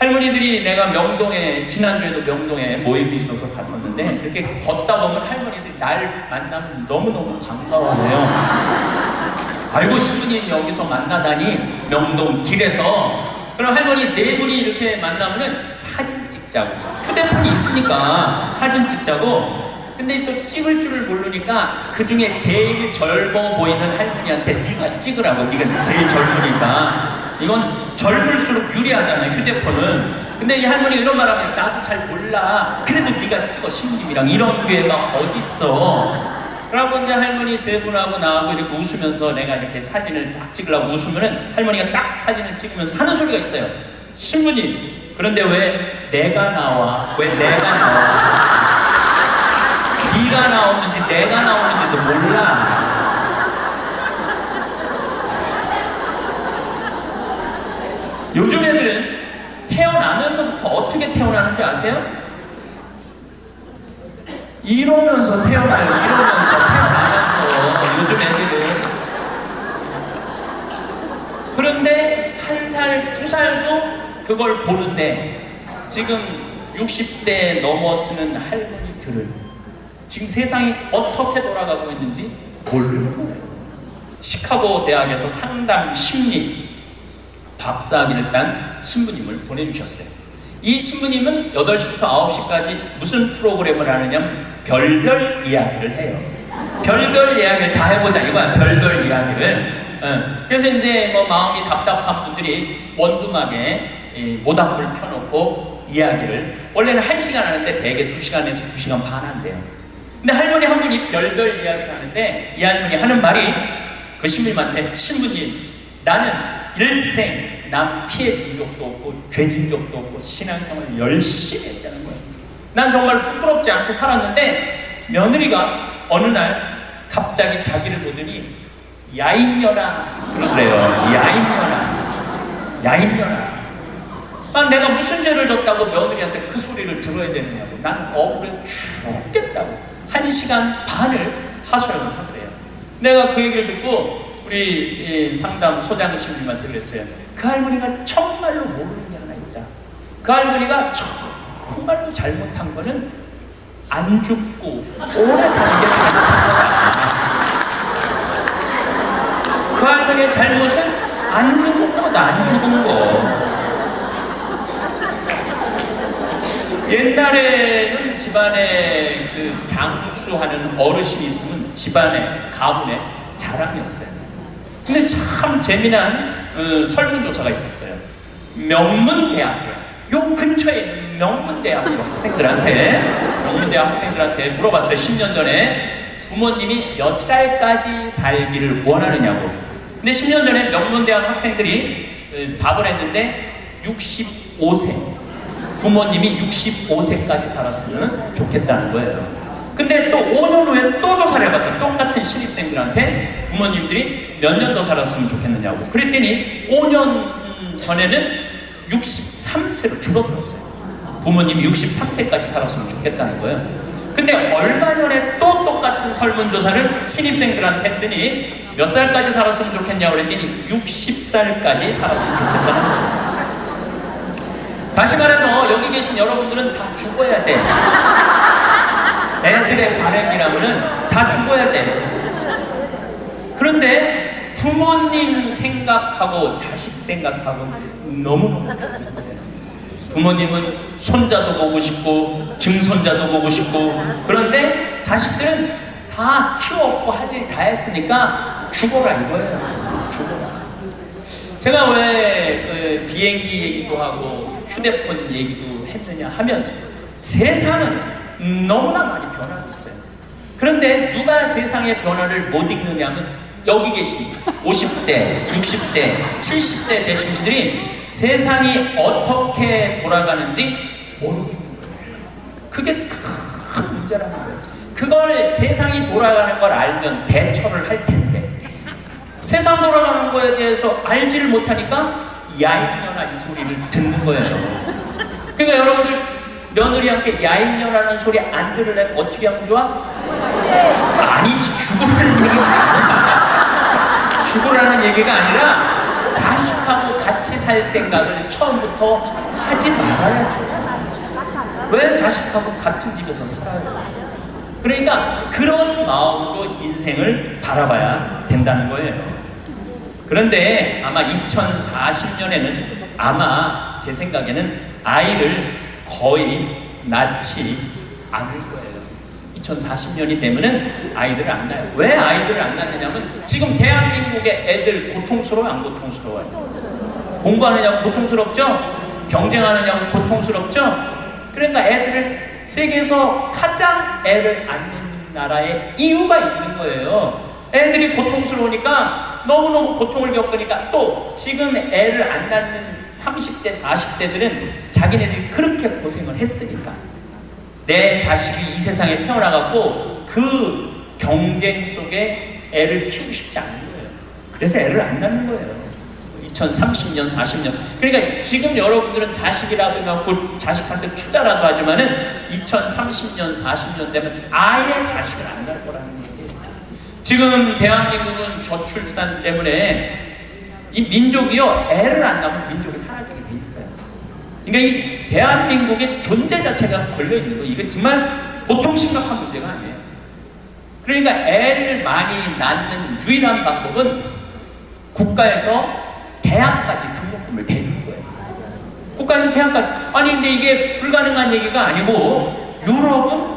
할머니들이 내가 명동에 지난주에도 명동에 모임이 있어서 갔었는데 이렇게 걷다 보면 할머니들이 날 만나면 너무너무 반가워해요. 아이고 신부님 여기서 만나다니 명동 길에서. 그럼 할머니 네 분이 이렇게 만나면은 사진 찍자고, 휴대폰이 있으니까 사진 찍자고. 근데 또 찍을 줄을 모르니까 그 중에 제일 젊어 보이는 할머니한테 네가 찍으라고, 네가 제일 젊으니까. 이건 젊을수록 유리하잖아요, 휴대폰은. 근데 이 할머니가 이런 말 하면 나도 잘 몰라, 그래도 네가 찍어 신부님이랑. 이런 기회가 어딨어. 그러고 이제 할머니 세 분하고 나하고 이렇게 웃으면서 내가 이렇게 사진을 딱 찍으려고 웃으면은 할머니가 딱 사진을 찍으면서 하는 소리가 있어요. 신부님, 그런데 왜 내가 나와? 왜 내가 나와? 네가 나오는지 내가 나오는지도 몰라. 요즘 애들은 태어나면서부터 어떻게 태어나는 줄 아세요? 이러면서 태어나요. 이러면서 태어나면서 요즘 애들은. 그런데 1살, 2살도 그걸 보는데 지금 60대 넘어서는 할머니들은 지금 세상이 어떻게 돌아가고 있는지 모르는 거예요. 시카고 대학에서 상담 심리 박사학위를 딴 신부님을 보내주셨어요. 이 신부님은 8시부터 9시까지 무슨 프로그램을 하느냐면 별별 이야기를 해요. 별별 이야기를 다 해보자 이거야. 별별 이야기를. 그래서 이제 뭐 마음이 답답한 분들이 원두막에 모닥불 펴놓고 이야기를, 원래는 1시간 하는데 대개 2시간에서 2시간 반 한대요. 근데 할머니 한 분이 별별 이야기를 하는데 이 할머니 하는 말이 그 신부님한테, 신부님 나는 일생 남 피해 준 적도 없고 죄 진 적도 없고 신앙생활 열심히 했다는 거예요. 난 정말 부끄럽지 않게 살았는데 며느리가 어느 날 갑자기 자기를 보더니 야인년아 그러더래요. 야인년아. 난 내가 무슨 죄를 졌다고 며느리한테 그 소리를 들어야 되느냐고. 난 억울해 죽겠다고 1시간 반을 하소연을 하더래요. 내가 그 얘기를 듣고 우리 상담 소장님한테 그랬어요. 그 할머니가 정말로 모르는 게 하나 있다. 그 할머니가 정말로 잘못한 거는 안 죽고 오래 사는 게 잘못한 거다. 그 할머니의 잘못은 안 죽은 거다. 안 죽은 거. 옛날에는 집안에 그 장수하는 어르신이 있으면 집안에 가문의 자랑이었어요. 근데 참 재미난 설문조사가 있었어요. 명문대학교, 요 근처에 있는 명문대학교 학생들한테 물어봤어요. 10년 전에 부모님이 몇 살까지 살기를 원하느냐고. 근데 10년 전에 명문대학 학생들이 답을 했는데 65세, 부모님이 65세까지 살았으면 좋겠다는 거예요. 근데 또 5년 후에 또 조사를 해봤어요. 똑같은 신입생들한테 부모님들이 몇 년 더 살았으면 좋겠느냐고. 그랬더니 5년 전에는 63세로 줄어들었어요. 부모님이 63세까지 살았으면 좋겠다는 거예요. 근데 얼마 전에 또 똑같은 설문조사를 신입생들한테 했더니 몇 살까지 살았으면 좋겠냐고 그랬더니 60살까지 살았으면 좋겠다는 거예요. 다시 말해서 여기 계신 여러분들은 다 죽어야 돼. 애들의 바람이라면은 다 죽어야 돼. 그런데 부모님 생각하고 자식 생각하고 너무 다른 거예요. 부모님은 손자도 보고 싶고 증손자도 보고 싶고, 그런데 자식들은 다 키웠고 할 일 다 했으니까 죽어라 이거예요. 죽어라. 제가 왜 비행기 얘기도 하고 휴대폰 얘기도 했느냐 하면 세상은 너무나 많이 변하고 있어요. 그런데 누가 세상의 변화를 못 읽느냐면 여기 계신 50대, 60대, 70대 되신 분들이 세상이 어떻게 돌아가는지 모르는 거예요. 그게 큰 문제라는 거예요. 그걸 세상이 돌아가는 걸 알면 대처를 할 텐데 세상 돌아가는 거에 대해서 알지를 못하니까 야인년아 이 소리를 듣는 거예요. 그러니까 여러분들 며느리한테 야인년하는 소리 안 들으려면 어떻게 하면 좋아? 아니지, 죽으라는 얘기가 아니라 죽으라는 얘기가 아니라 자식하고 같이 살 생각을 처음부터 하지 말아야죠. 왜 자식하고 같은 집에서 살아요? 그러니까 그런 마음으로 인생을 바라봐야 된다는 거예요. 그런데 아마 2040년에는 아마 제 생각에는 아이를 거의 낳지 않을 거예요. 2040년이 되면은 아이들을 안 낳아요. 왜 아이들을 안 낳느냐면 지금 대한민국의 애들 고통스러워요, 안 고통스러워요? 공부하느냐고 고통스럽죠? 경쟁하느냐고 고통스럽죠? 그러니까 애들을 세계에서 가장 애를 안 낳는 나라에 이유가 있는 거예요. 애들이 고통스러우니까 너무너무 고통을 겪으니까 또 지금 애를 안 낳는 30대, 40대들은 자기네들이 그렇게 고생을 했으니까 내 자식이 이 세상에 태어나갖고 그 경쟁 속에 애를 키우고 싶지 않은 거예요. 그래서 애를 안 낳는 거예요. 2030년, 40년. 그러니까 지금 여러분들은 자식이라도 해갖고 자식한테 투자라도 하지만은 2030년, 40년 되면 아예 자식을 안 낳을 거라는 얘기예요. 지금 대한민국은 저출산 때문에 이 민족이요, 애를 안 낳으면 민족이 사라지게 돼 있어요. 그러니까 이 대한민국의 존재 자체가 걸려있는 거예요. 이게 정말 보통 심각한 문제가 아니에요. 그러니까 애를 많이 낳는 유일한 방법은 국가에서 대학까지 등록금을 대주는 거예요. 국가에서 대학까지. 아니 근데 이게 불가능한 얘기가 아니고 유럽은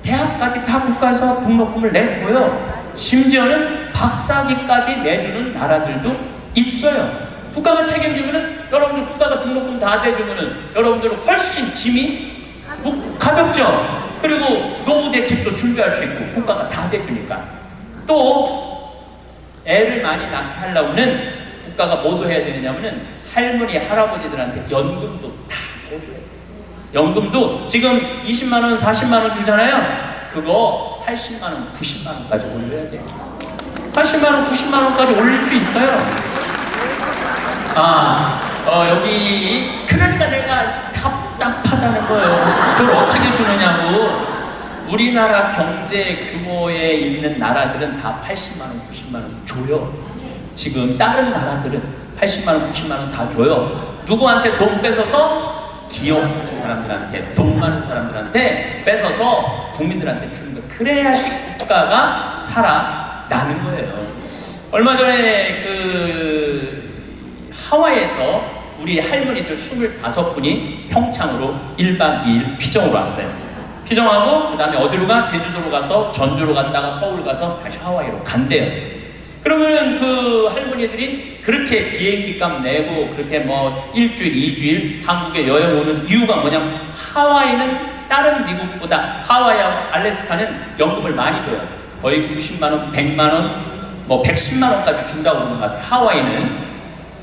대학까지 다 국가에서 등록금을 내줘요. 심지어는 박사학위까지 내주는 나라들도 있어요. 국가가 책임지면은 여러분들 국가가 등록금 다 대주면은 여러분들은 훨씬 짐이 가볍죠. 그리고 노후 대책도 준비할 수 있고 국가가 다 대주니까. 또 애를 많이 낳게 하려면은 국가가 뭐도 해야 되느냐면은 할머니, 할아버지들한테 연금도 다 보줘야 돼요. 연금도 지금 20만원, 40만원 주잖아요. 그거 80만원, 90만원까지 올려야 돼요. 80만원, 90만원까지 올릴 수 있어요. 여기 그러니까 내가 답답하다는 거예요. 그걸 어떻게 주느냐고. 우리나라 경제 규모에 있는 나라들은 다 80만원, 90만원 줘요. 지금 다른 나라들은 80만원, 90만원 다 줘요. 누구한테 돈 뺏어서? 기업 많은 사람들한테, 돈 많은 사람들한테 뺏어서 국민들한테 주는 거예요. 그래야지 국가가 살아나는 거예요. 얼마 전에 하와이에서 우리 할머니들 25분이 평창으로 1박 2일 피정으로 왔어요. 피정하고 그 다음에 어디로 가? 제주도로 가서 전주로 갔다가 서울 가서 다시 하와이로 간대요. 그러면은 그 할머니들이 그렇게 비행기 값 내고 그렇게 뭐 일주일, 2주일 한국에 여행 오는 이유가 뭐냐면 하와이는 다른 미국보다 하와이하고 알래스카는 연금을 많이 줘요. 거의 90만원, 100만원, 뭐 110만원까지 준다고 그러는 것 같아요. 하와이는.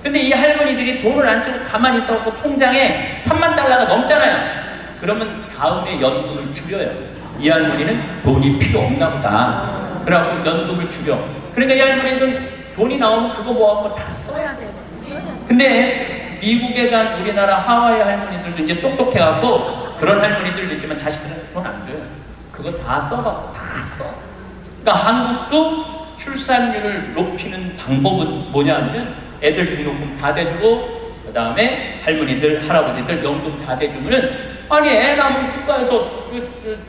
근데 이 할머니들이 돈을 안 쓰고 가만히 있어갖고 통장에 3만 달러가 넘잖아요. 그러면 다음에 연금을 줄여요. 이 할머니는 돈이 필요 없나 보다. 그래갖고 연금을 줄여. 그러니까 이 할머니는 돈이 나오면 그거 모아갖고 다 써야 돼요. 근데 미국에 간 우리나라 하와이 할머니들도 이제 똑똑해갖고 그런 할머니들도 있지만 자식들한테 돈 안 줘요. 그거 다 써갖고 다 써. 그러니까 한국도 출산율을 높이는 방법은 뭐냐면 애들 등록금 다 대주고 그 다음에 할머니들, 할아버지들 연금 다 대주면은 아니 애 낳으면 국가에서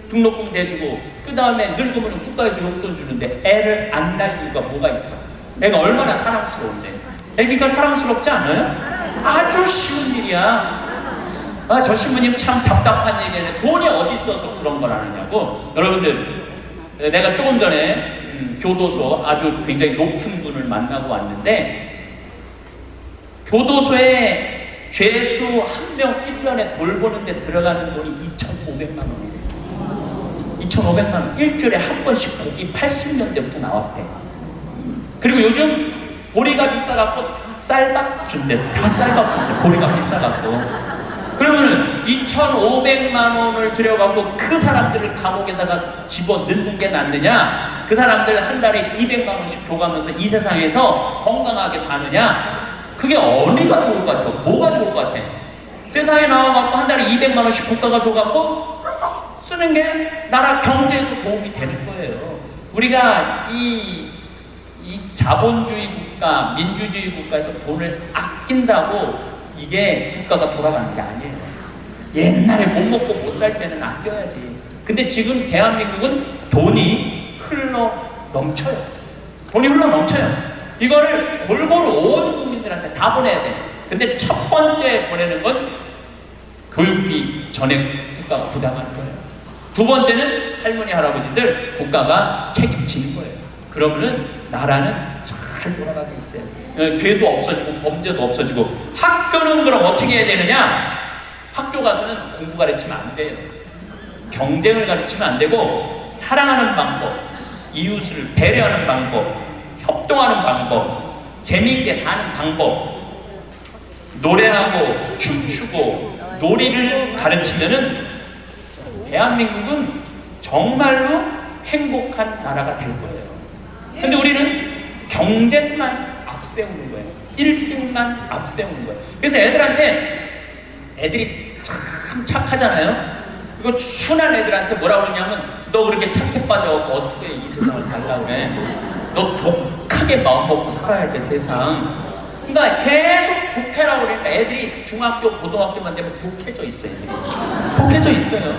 등록금 대주고 그 다음에 늙으면 국가에서 용돈 주는데 애를 안 낳을 이유가 뭐가 있어? 애가 얼마나 사랑스러운데. 애기가 사랑스럽지 않아요? 아주 쉬운 일이야. 저 신부님 참 답답한 얘기네. 돈이 어디 있어서 그런 걸 하느냐고. 여러분들 내가 조금 전에 교도소 아주 굉장히 높은 분을 만나고 왔는데 교도소에 죄수 한 명 1년에 돌보는데 들어가는 돈이 2,500만 원이에요. 2,500만 원. 일주일에 한 번씩 고기 80년대부터 나왔대. 그리고 요즘 보리가 비싸갖고 다 쌀밥 준대. 다 쌀밥 준대. 보리가 비싸갖고. 그러면은 2,500만 원을 들여갖고 그 사람들을 감옥에다가 집어넣는 게 낫느냐? 그 사람들 한 달에 200만 원씩 줘가면서 이 세상에서 건강하게 사느냐? 그게 어디가 좋을 것 같아? 뭐가 좋을 것 같아? 세상에 나와갖고 한 달에 200만 원씩 국가가 줘갖고 쓰는 게 나라 경제에도 도움이 되는 거예요. 우리가 이 자본주의 국가, 민주주의 국가에서 돈을 아낀다고 이게 국가가 돌아가는 게 아니에요. 옛날에 못 먹고 못 살 때는 아껴야지. 근데 지금 대한민국은 돈이 흘러 넘쳐요. 돈이 흘러 넘쳐요. 이거를 골고루 온 국민들한테 다 보내야 돼. 근데 첫 번째 보내는 건 교육비 전액 국가가 부담하는 거예요. 두 번째는 할머니 할아버지들 국가가 책임지는 거예요. 그러면은 나라는 잘 돌아가게 있어요. 죄도 없어지고 범죄도 없어지고. 학교는 그럼 어떻게 해야 되느냐? 학교 가서는 공부 가르치면 안 돼요. 경쟁을 가르치면 안 되고, 사랑하는 방법, 이웃을 배려하는 방법, 협동하는 방법, 재미있게 사는 방법, 노래하고 춤추고 놀이를 가르치면은 대한민국은 정말로 행복한 나라가 될 거예요. 근데 우리는 경쟁만 앞세우는 거예요. 1등만 앞세우는 거예요. 그래서 애들이 참 착하잖아요. 이거 순한 애들한테 뭐라고 그러냐면, 너 그렇게 착해 빠져갖고 어떻게 이 세상을 살라고 그래? 너 독하게 마음 먹고 살아야 돼, 세상. 그러니까 계속 독해라고 그러니까 애들이 중학교, 고등학교만 되면 독해져 있어요. 독해져 있어요.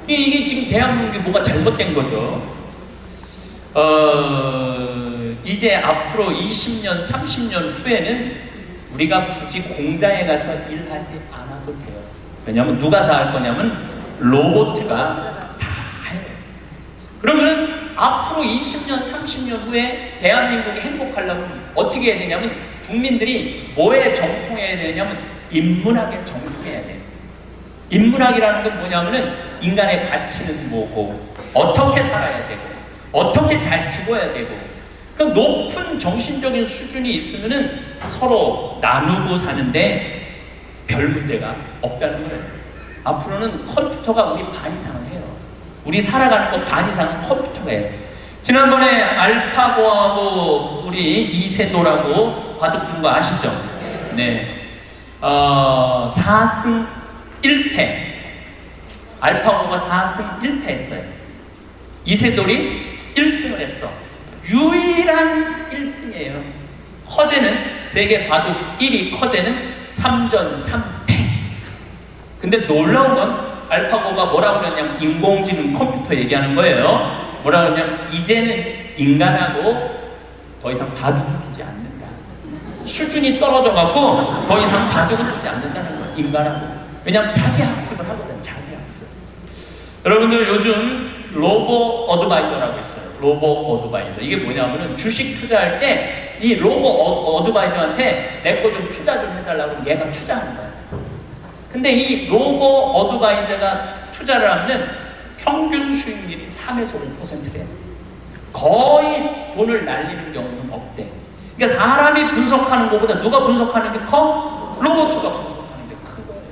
이게 지금 대한민국이 뭐가 잘못된 거죠. 이제 앞으로 20년, 30년 후에는 우리가 굳이 공장에 가서 일하지 않아도 돼요. 왜냐하면 누가 다 할 거냐면 로봇가 다 해요. 그러면은 앞으로 20년, 30년 후에 대한민국이 행복하려면 어떻게 해야 되냐면, 국민들이 뭐에 정통해야 되냐면 인문학에 정통해야 돼요. 인문학이라는 건 뭐냐면은 인간의 가치는 뭐고, 어떻게 살아야 되고, 어떻게 잘 죽어야 되고, 그 높은 정신적인 수준이 있으면은 서로 나누고 사는데 별 문제가 없다는 거예요. 앞으로는 컴퓨터가 우리 반 이상을 해요. 우리 살아가는 거 반 이상은 컴퓨터가 해요. 지난번에 알파고하고 우리 이세돌하고 바둑둔 거 아시죠? 네. 4승 1패. 알파고가 4승 1패 했어요. 이세돌이 1승을 했어. 유일한 1승이에요. 커제는 세계 바둑 1위 커제는 3전 3패. 근데 놀라운 건 알파고가 뭐라고 그러냐면 인공지능 컴퓨터 얘기하는 거예요. 뭐라고 그러냐면 이제는 인간하고 더 이상 바둑을 두지 않는다. 수준이 떨어져갖고 더 이상 바둑을 두지 않는다는 거예요. 인간하고. 왜냐하면 자기 학습을 하거든. 자기 학습. 여러분들 요즘 로보 어드바이저라고 있어요. 로보 어드바이저. 이게 뭐냐면은 주식 투자할 때 이 로보 어드바이저한테 내 거 좀 투자 좀 해달라고 얘가 투자하는 거야. 근데 이 로보 어드바이저가 투자를 하면 평균 수익률이 3에서 5%래요. 거의 돈을 날리는 경우는 없대. 그러니까 사람이 분석하는 것보다 누가 분석하는 게 커? 로봇가 분석하는 게 큰 거예요.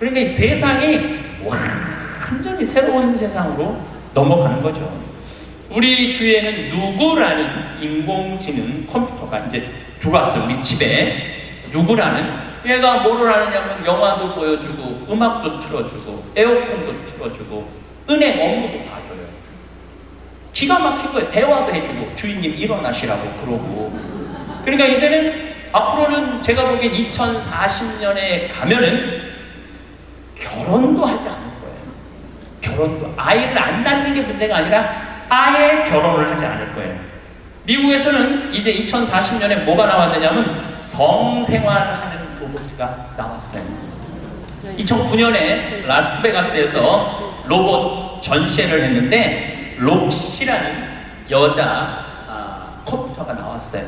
그러니까 이 세상이 완전히 새로운 세상으로 넘어가는 거죠. 우리 주위에는 누구라는 인공지능 컴퓨터가 이제 들어왔어요. 우리 집에. 누구라는, 얘가 뭐를 하느냐면 영화도 보여주고 음악도 틀어주고 에어컨도 틀어주고 은행 업무도 봐줘요. 기가 막힌 거예요. 대화도 해주고 주인님 일어나시라고 그러고. 그러니까 이제는 앞으로는 제가 보기엔 2040년에 가면은 결혼도 하지 않을 거예요. 결혼도, 아이를 안 낳는 게 문제가 아니라 아예 결혼을 하지 않을 거예요. 미국에서는 이제 2040년에 뭐가 나왔느냐면 성생활하는 로봇가 나왔어요. 2009년에 라스베가스에서 로봇 전시회를 했는데 록시라는 여자 컴퓨터가 나왔어요.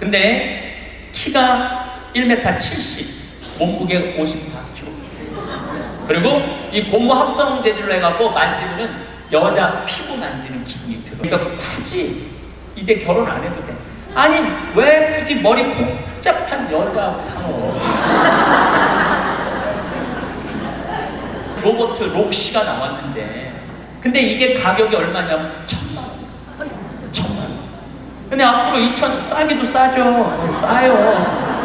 근데 키가 1m 70, 몸무게 54kg. 그리고 이 고무 합성 재질로 해갖고 만지면 여자 피부 만지는 기분이 들어. 그러니까 굳이 이제 결혼 안 해도 돼. 아니 왜 굳이 머리 복잡한 여자하고 사노? 로봇 록시가 나왔는데, 근데 이게 가격이 얼마냐면 1,000만 원. 1,000만 원. 근데 앞으로 2,000, 싸기도 싸죠. 싸요.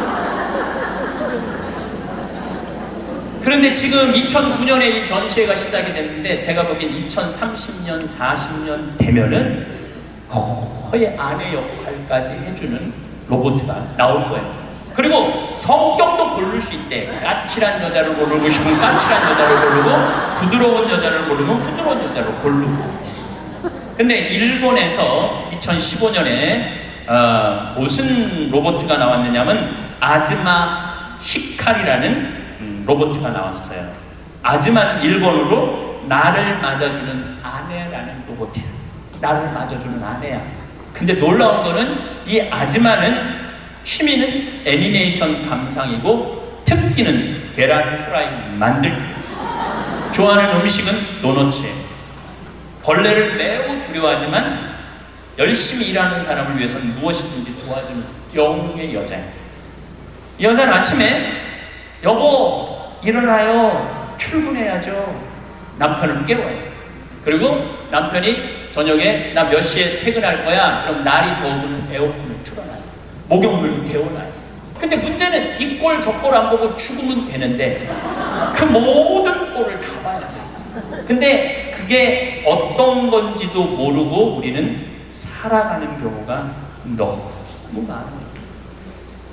그런데 지금 2009년에 이 전시회가 시작이 됐는데 제가 보기엔 2030년, 40년 되면은 거의 아내 역할까지 해주는 로봇가 나올 거예요. 그리고 성격도 고를 수 있대. 까칠한 여자를 고르고 싶으면 까칠한 여자를 고르고, 부드러운 여자를 고르면 부드러운 여자를 고르고. 근데 일본에서 2015년에 무슨 로봇가 나왔느냐면 아즈마 히카리라는 로봇가 나왔어요. 아즈마는 일본어로 나를 맞아주는 아내라는 로봇이야. 나를 맞아주는 아내야. 근데 놀라운 거는 이 아즈마는 취미는 애니메이션 감상이고 특기는 계란 프라이 만들기. 좋아하는 음식은 도너츠예요. 벌레를 매우 두려워하지만 열심히 일하는 사람을 위해서는 무엇이든지 도와주는 영웅의 여자예요. 이 여자는 아침에 여보 일어나요. 출근해야죠. 남편을 깨워요. 그리고 남편이 저녁에 나 몇 시에 퇴근할 거야. 그럼 날이 더우면 에어컨을 틀어놔요. 목욕물도 데워놔요. 근데 문제는 이 꼴 저 꼴 안 보고 죽으면 되는데 그 모든 꼴을 다 봐야 돼요. 근데 그게 어떤 건지도 모르고 우리는 살아가는 경우가 너무 많아요.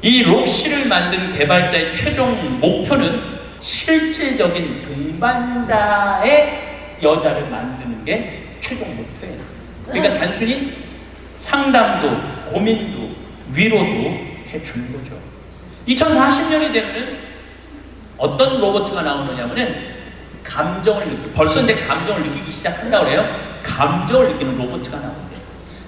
이 록시를 만든 개발자의 최종 목표는 실질적인 동반자의 여자를 만드는 게 최종 목표예요. 그러니까 단순히 상담도 고민도 위로도 해주는 거죠. 2040년이 되면 어떤 로봇가 나오느냐면은 감정을 느끼고, 벌써 근데 감정을 느끼기 시작한다고 그래요. 감정을 느끼는 로봇가 나온대요.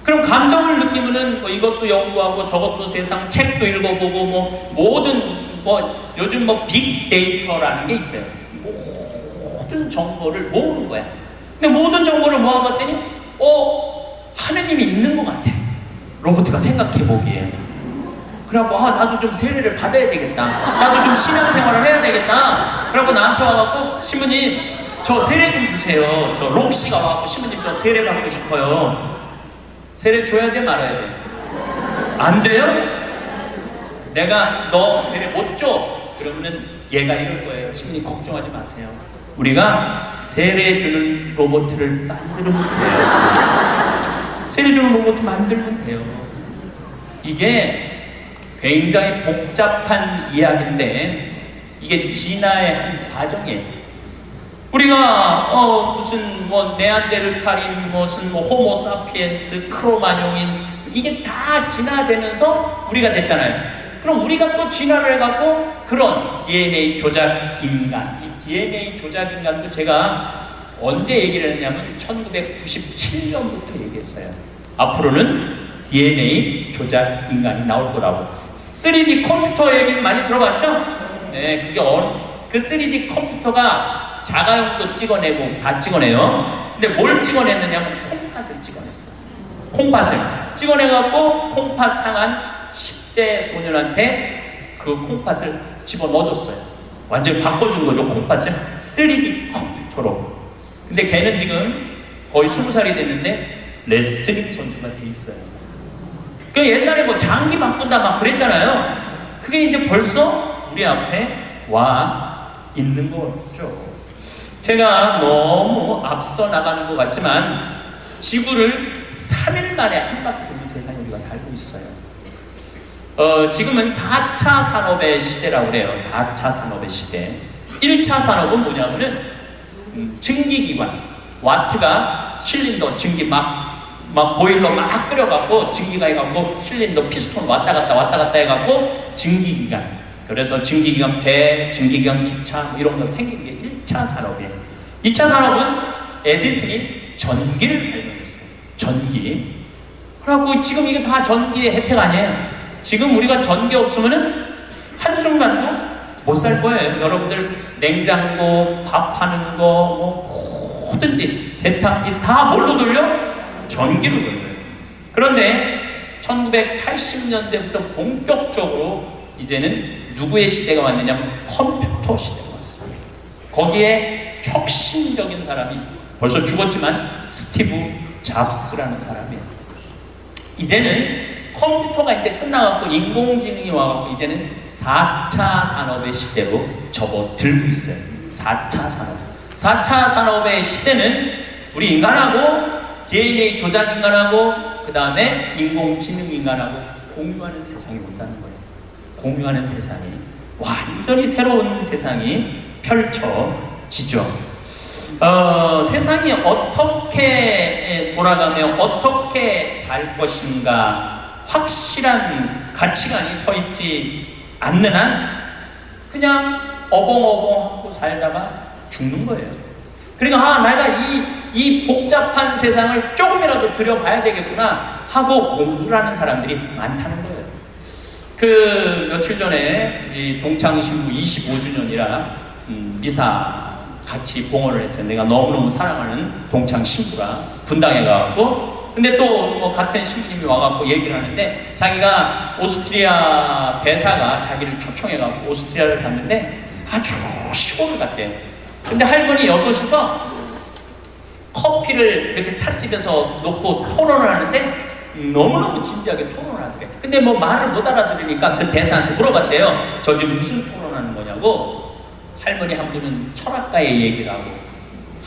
그럼 감정을 느끼면은 뭐 이것도 연구하고 저것도 세상 책도 읽어보고 뭐 모든 뭐 요즘 뭐 빅데이터라는 게 있어요. 모든 정보를 모으는 거야. 근데 모든 정보를 모아봤더니 하느님이 있는 것 같아. 로봇가 생각해 보기에. 그래갖고 나도 좀 세례를 받아야 되겠다. 나도 좀 신앙생활을 해야 되겠다. 그래갖고 나한테 와갖고 신부님 저 세례 좀 주세요. 저 록시가 와갖고 신부님 저 세례 받고 싶어요. 세례 줘야 돼 말아야 돼? 안 돼요? 내가 너 세례 못 줘. 그러면은 얘가 이럴 거예요. 신부님 걱정하지 마세요. 우리가 세례 주는 로봇을 만들면 돼요. 세례 주는 로봇 만들면 돼요. 이게 굉장히 복잡한 이야기인데 이게 진화의 한 과정이에요. 우리가 무슨 뭐 네안데르탈인 무슨 뭐 호모사피엔스 크로마뇽인 이게 다 진화되면서 우리가 됐잖아요. 그럼 우리가 또 진화를 해갖고 그런 DNA 조작 인간, 이 DNA 조작 인간도 제가 언제 얘기를 했냐면 1997년부터 얘기했어요. 앞으로는 DNA 조작 인간이 나올 거라고. 3D 컴퓨터 얘기 많이 들어봤죠? 네, 그게 그 3D 컴퓨터가 자가용도 찍어내고 다 찍어내요. 근데 뭘 찍어냈느냐면 콩팥을 찍어냈어. 콩팥을 찍어내갖고 콩팥 상한 10대 소년한테 그 콩팥을 집어넣어줬어요. 완전히 바꿔준 거죠. 콩팥을 3D 컴퓨터로. 근데 걔는 지금 거의 20살이 됐는데 레슬링 선수가 돼 있어요. 그 옛날에 뭐 장기 바꾼다 막 그랬잖아요. 그게 이제 벌써 우리 앞에 와 있는 거죠. 제가 너무 앞서 나가는 것 같지만 지구를 3일 만에 한 바퀴 도는 세상에 우리가 살고 있어요. 지금은 4차 산업의 시대라고 그래요. 4차 산업의 시대. 1차 산업은 뭐냐면은 증기기관, 와트가 실린더 증기 막 보일러 막 끓여갖고 증기가 해갖고 실린더 피스톤 왔다 갔다 해갖고 증기기관. 그래서 증기기관 배, 증기기관 기차 이런 거 생긴 게 1차 산업이에요. 2차 산업은 에디슨이 전기를 발명했어요. 전기. 그래갖고 지금 이게 다 전기의 혜택 아니에요. 지금 우리가 전기 없으면은 한순간도 못 살 거예요. 여러분들 냉장고, 밥하는 거, 뭐 뭐든지 세탁기 다 뭘로 돌려? 전기로 돌려요. 그런데 1980년대부터 본격적으로 이제는 누구의 시대가 왔느냐면 컴퓨터 시대가 왔어요. 거기에 혁신적인 사람이 벌써 죽었지만 스티브 잡스라는 사람이에요. 이제는 컴퓨터가 이제 끝나갖고 인공지능이 와갖고 이제는 4차 산업의 시대로 접어들고 있어요. 4차 산업. 4차 산업의 시대는 우리 인간하고 DNA 조작 인간하고 그 다음에 인공지능 인간하고 공유하는 세상이 온다는 거예요. 공유하는 세상이, 완전히 새로운 세상이 펼쳐지죠. 세상이 어떻게 돌아가며 어떻게 살 것인가 확실한 가치관이 서 있지 않는 한 그냥 어벙어벙하고 살다가 죽는 거예요. 그러니까 내가 이 복잡한 세상을 조금이라도 들여봐야 되겠구나 하고 공부를 하는 사람들이 많다는 거예요. 그 며칠 전에 이 동창신부 25주년이라 미사 같이 봉헌을 했어요. 내가 너무너무 사랑하는 동창신부라 분당에 가고, 근데 또 뭐 같은 신부님이 와갖고 얘기를 하는데, 자기가 오스트리아 대사가 자기를 초청해갖고 오스트리아를 갔는데 아주 시골을 갔대요. 근데 할머니 6이서 커피를 이렇게 찻집에서 놓고 토론을 하는데 너무너무 진지하게 토론을 하더래. 근데 뭐 말을 못 알아들으니까 그 대사한테 물어봤대요. 저 지금 무슨 토론하는 거냐고. 할머니 한 분은 철학가의 얘기를 하고,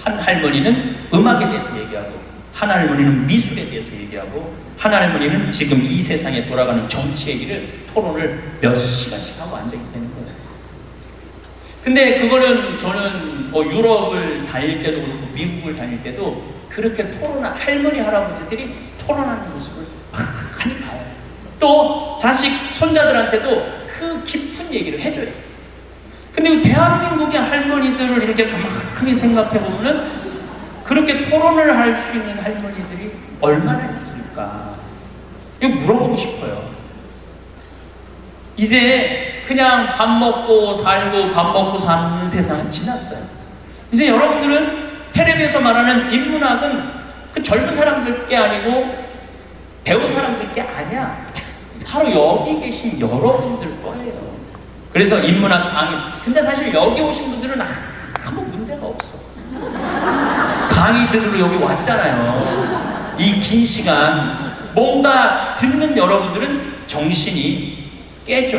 한 할머니는 음악에 대해서 얘기하고, 한 할머니는 미술에 대해서 얘기하고, 한 할머니는 지금 이 세상에 돌아가는 정치 얘기를 토론을 몇 시간씩 하고 앉아있기 때문에. 근데 그거는 저는 뭐 유럽을 다닐 때도 그렇고 미국을 다닐 때도 그렇게 할머니 할아버지들이 토론하는 모습을 많이 봐요. 또 자식 손자들한테도 그 깊은 얘기를 해줘요. 근데 대한민국의 할머니들을 이렇게 가만히 생각해 보면은 그렇게 토론을 할 수 있는 할머니들이 얼마나 있을까? 이거 물어보고 싶어요. 이제 그냥 밥 먹고 살고 밥 먹고 사는 세상은 지났어요. 이제 여러분들은 텔레비에서 말하는 인문학은 그 젊은 사람들 게 아니고 배운 사람들 게 아니야. 바로 여기 계신 여러분들 거예요. 그래서 인문학 강의. 근데 사실 여기 오신 분들은 아무 문제가 없어. 강의 들으러 여기 왔잖아요. 이 긴 시간 뭔가 듣는 여러분들은 정신이 깨져.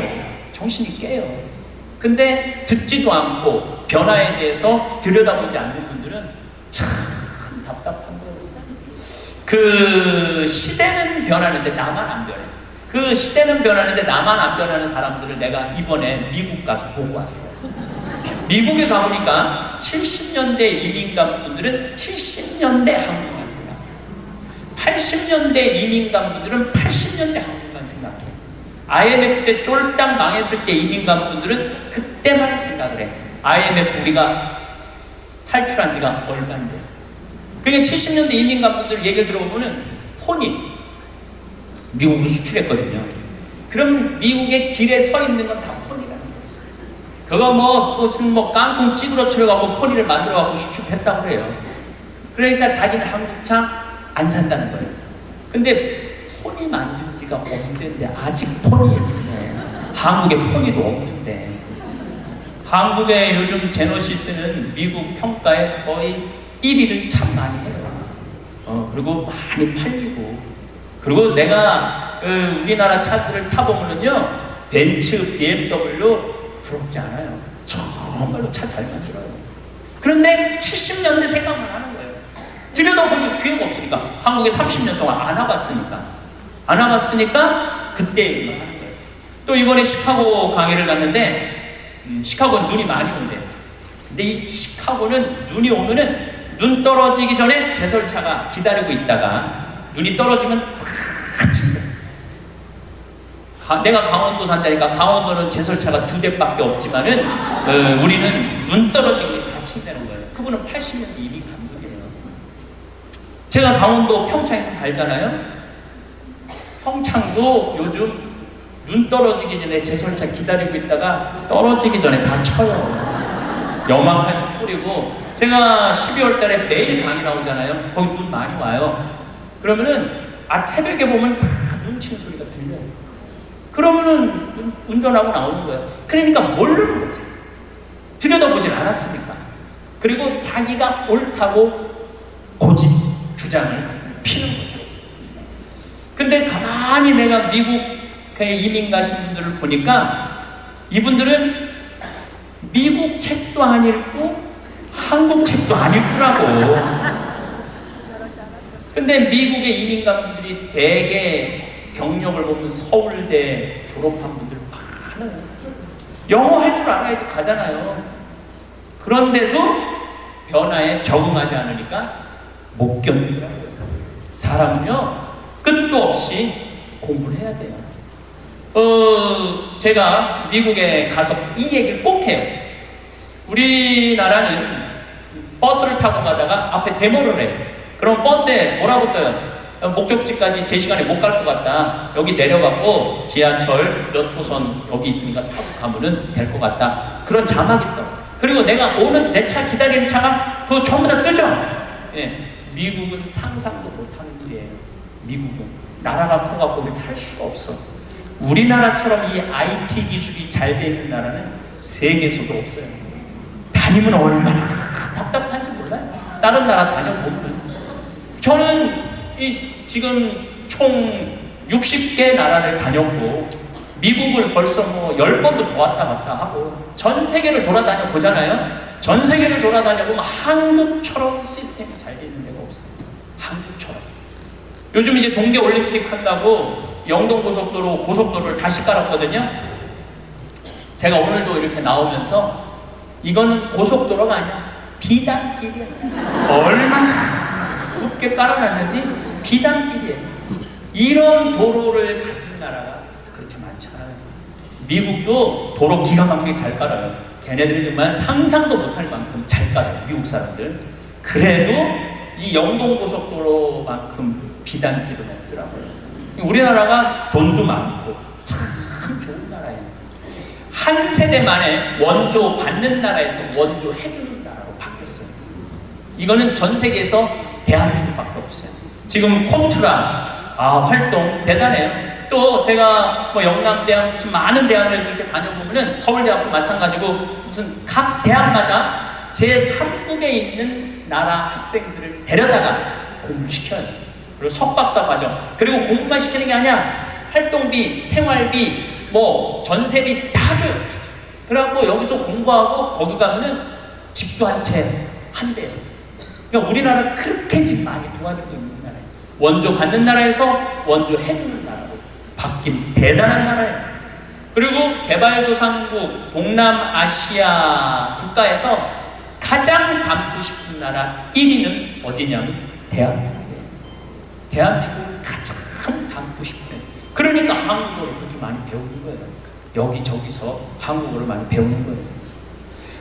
정신이 깨요. 근데 듣지도 않고 변화에 대해서 들여다보지 않는 분들은 참 답답한 거예요. 그 시대는 변하는데 나만 안 변해. 그 시대는 변하는데 나만 안 변하는 사람들을 내가 이번에 미국 가서 보고 왔어요. 미국에 가보니까 70년대 이민 간 분들은 70년대 한국만 생각해요. 80년대 이민 간 분들은 80년대 한국만 생각해요. IMF 때 쫄딱 망했을 때 이민 간 분들은 그때만 생각을 해. IMF 우리가 탈출한 지가 얼마인데. 그러니까 70년대 이민 간 분들 얘기를 들어보면 폰이 미국으로 수출했거든요. 그럼 미국의 길에 서 있는 건 다 폰이라는 거예요. 그거 무슨 깡통 찌그러뜨려갖고 폰이를 만들어갖고 수출했다고 그래요. 그러니까 자기는 한국 차 안 산다는 거예요. 근데 폰이 만든 지가 언제인데 아직 폰이 있네. 한국에 폰이도 없는데. 한국의 요즘 제노시스는 미국 평가에 거의 1위를 참 많이 해요. 그리고 많이 팔리고. 그리고 내가 우리나라 차들을 타보면요, 벤츠, BMW 부럽지 않아요. 정말로 차 잘 만들어요. 그런데 70년대 생각만 하는 거예요. 들여다보면 기회가 없으니까. 한국에 30년 동안 안 와봤으니까 그때 이거 하는 거예요. 또 이번에 시카고 강의를 갔는데 시카고는 눈이 많이 온대요. 근데 이 시카고는 눈이 오면은 눈 떨어지기 전에 제설차가 기다리고 있다가 눈이 떨어지면 다 친다. 내가 강원도 산다니까. 강원도는 제설차가 2대밖에 없지만은 우리는 눈 떨어지기 다 친다는 거예요. 그분은 80년대 이미 감독이에요. 제가 강원도 평창에서 살잖아요. 평창도 요즘 눈 떨어지기 전에 제설차 기다리고 있다가 떨어지기 전에 다 쳐요. 염화칼슘 뿌리고. 제가 12월 달에 매일 강의 나오잖아요. 거기 눈 많이 와요. 그러면은 새벽에 보면 다 눈 치는 소리가 들려요. 그러면은 운전하고 나오는 거예요. 그러니까 모르는 거지. 들여다보질 않았으니까. 그리고 자기가 옳다고 고집 주장을 피는 거죠. 근데 가만히 내가 미국에 이민 가신 분들을 보니까 이분들은 미국 책도 안 읽고 한국 책도 안 읽더라고. 근데 미국의 이민 간 분들이 대개 경력을 보면 서울대 졸업한 분들 가능해요. 영어 할 줄 알아야지 가잖아요. 그런데도 변화에 적응하지 않으니까 못 견디더라고요. 사람은요, 끝도 없이 공부를 해야 돼요. 제가 미국에 가서 이 얘기를 꼭 해요. 우리나라는 버스를 타고 가다가 앞에 데모를 해요. 그럼 버스에 뭐라고 떠요? 목적지까지 제 시간에 못 갈 것 같다. 여기 내려가고 지하철 몇 호선 여기 있으니까 타고 가면은 될 것 같다. 그런 자막이 떠. 그리고 내가 오는 내 차 기다리는 차가 그거 전부 다 뜨죠? 예. 미국은 상상도 못하는 일이에요. 미국은. 나라가 커갖고 그렇게 할 수가 없어. 우리나라처럼 이 IT 기술이 잘 돼 있는 나라는 세계에서도 없어요. 다니면 얼마나 답답한지 몰라요. 다른 나라 다녀보면. 저는 지금 총 60개 나라를 다녔고, 미국을 벌써 뭐 10번도 더 왔다 갔다 하고, 전 세계를 돌아다녀 보잖아요. 전 세계를 돌아다녀 보면 한국처럼 시스템이 잘 돼 있는 데가 없어요. 한국처럼. 요즘 이제 동계올림픽 한다고 영동고속도로, 고속도로를 다시 깔았거든요. 제가 오늘도 이렇게 나오면서 이거는 고속도로가 아니야. 비단길이야. 얼마나 곱게 깔아놨는지 비단길이에요. 이런 도로를 가진 나라가 그렇게 많지 않아요. 미국도 도로 기가 막히게 잘 깔아요. 걔네들이 정말 상상도 못할 만큼 잘 깔아요. 미국 사람들. 그래도 이 영동고속도로만큼 비단길은 없더라고요. 우리나라가 돈도 많고 참 좋은 나라예요. 한 세대 만에 원조 받는 나라에서 원조 해주는 나라로 바뀌었어요. 이거는 전 세계에서 대한민국밖에 없어요. 지금 콘트라 활동 대단해요. 또 제가 뭐 영남대학 무슨 많은 대학을 이렇게 다녀보면은 서울대학도 마찬가지고 무슨 각 대학마다 제3국에 있는 나라 학생들을 데려다가 공부를 시켜요. 그리고 석박사 과정. 그리고 공부만 시키는 게 아니야. 활동비, 생활비, 뭐 전세비 다 줘요. 그래갖고 여기서 공부하고 거기 가면은 집도 한 채 한대요. 그러니까 우리나라 그렇게 지금 많이 도와주고 있는 나라예요. 원조 받는 나라에서 원조 해주는 나라로 바뀐 대단한 나라예요. 그리고 개발도상국 동남아시아 국가에서 가장 닮고 싶은 나라 1위는 어디냐면 대한민국이에요. 대한민국을 가장 닮고 싶은. 그러니까 한국어를 그렇게 많이 배우는 거예요. 여기저기서 한국어를 많이 배우는 거예요.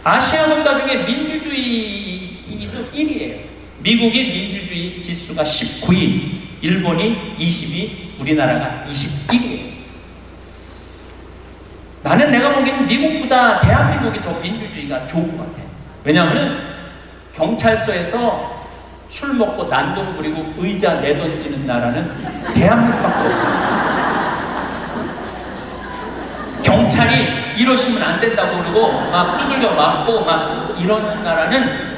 아시아 국가 중에 민주주의도 1위예요. 미국이 민주주의 지수가 19위, 일본이 20위, 우리나라가 21위예요. 나는 내가 보기에는 미국보다 대한민국이 더 민주주의가 좋은 것 같아요. 왜냐하면 경찰서에서 술 먹고 난동 부리고 의자 내던지는 나라는 대한민국밖에 없습니다. 경찰이 이러시면 안 된다고 그러고 막 두들겨 맞고 막 이러는 나라는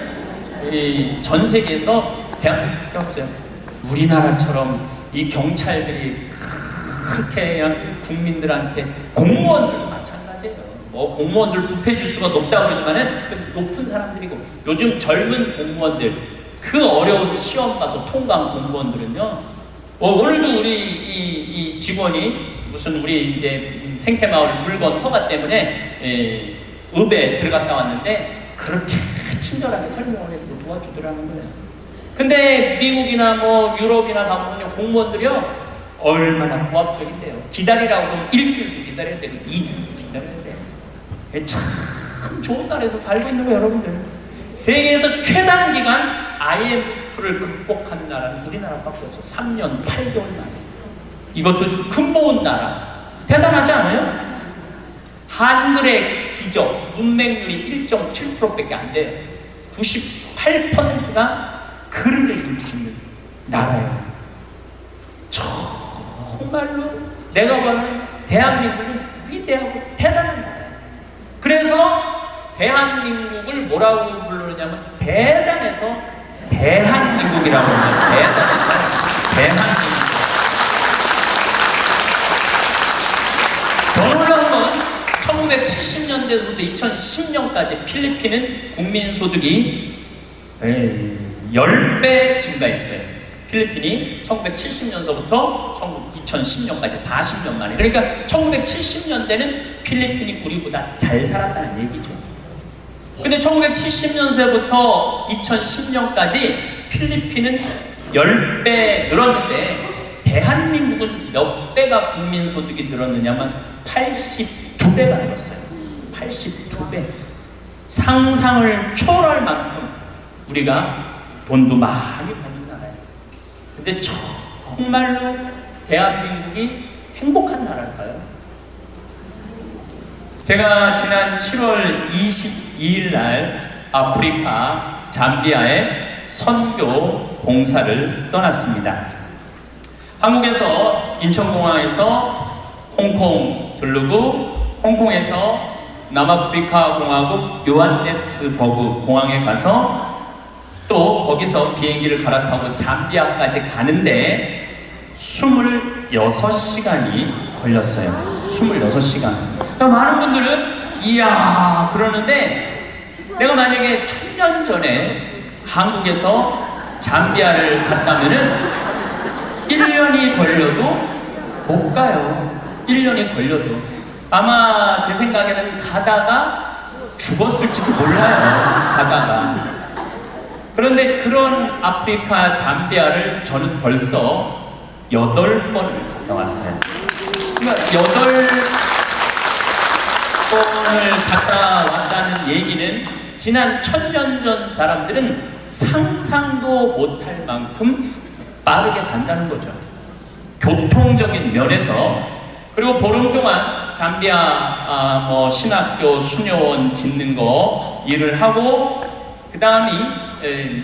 전 세계에서 대한민국밖에 없어요. 우리나라처럼 이 경찰들이 그렇게 그냥 국민들한테, 공무원들도 마찬가지예요. 뭐 공무원들 부패지수가 높다고 그러지만은 높은 사람들이고, 요즘 젊은 공무원들 그 어려운 시험 가서 통과한 공무원들은요, 오늘도 우리 이 직원이 무슨 우리 이제 생태마을 물건 허가 때문에 읍에 들어갔다 왔는데 그렇게 친절하게 설명을 해주고 도와주더라는 거예요. 근데 미국이나 뭐 유럽이나 가보면 공무원들이요 얼마나 고압적인데요. 기다리라고 하면 일주일도 기다려야 되고 2주일도 기다려야 돼요. 참 좋은 나라에서 살고 있는 거예요, 여러분들. 세계에서 최단 기간 IMF를 극복한 나라는 우리나라밖에 없어. 3년 8개월 만에. 이것도 근모은 나라. 대단하지 않아요? 한글의 기적, 문맹률이 1.7%밖에 안 돼요. 98%가 글을 읽을 수 있는 나라예요. 정말로 내가 보는 대한민국은 위대하고 대단한 나라예요. 그래서 대한민국을 뭐라고 부르냐면 대단해서 대한민국이라고 합니다. 대단해서 대한민국. 더 놀라운 건 1970년대에서부터 2010년까지 필리핀은 국민소득이 10배 증가했어요. 필리핀이 1970년서부터 2010년까지 40년 만에. 그러니까 1970년대는 필리핀이 우리보다 잘 살았다는 얘기죠. 근데 1970년대부터 2010년까지 필리핀은 10배 늘었는데 대한민국은 몇 배가 국민소득이 늘었느냐면 82배가 늘었어요. 82배. 상상을 초월할 만큼 우리가 돈도 많이 버는 나라예요. 근데 정말로 대한민국이 행복한 나라일까요? 제가 지난 7월 22일 날 아프리카 잠비아에 선교 봉사를 떠났습니다. 한국에서 인천공항에서 홍콩 들르고 홍콩에서 남아프리카 공화국 요한네스버그 공항에 가서 또 거기서 비행기를 갈아타고 잠비아까지 가는데 26시간이 걸렸어요. 26시간. 많은 분들은 이야 그러는데 내가 만약에 1000년 전에 한국에서 잠비아를 갔다면은 1년이 걸려도 못 가요. 1년이 걸려도. 아마 제 생각에는 가다가 죽었을지도 몰라요. 가다가. 그런데 그런 아프리카 잠비아를 저는 벌써 8번을 갔다 왔어요. 그러니까 8번을 갔다 왔다는 얘기는 지난 1000년 전 사람들은 상상도 못할 만큼 빠르게 산다는 거죠. 교통적인 면에서. 그리고 보름 동안 잠비아 신학교 수녀원 짓는 거 일을 하고 그 다음이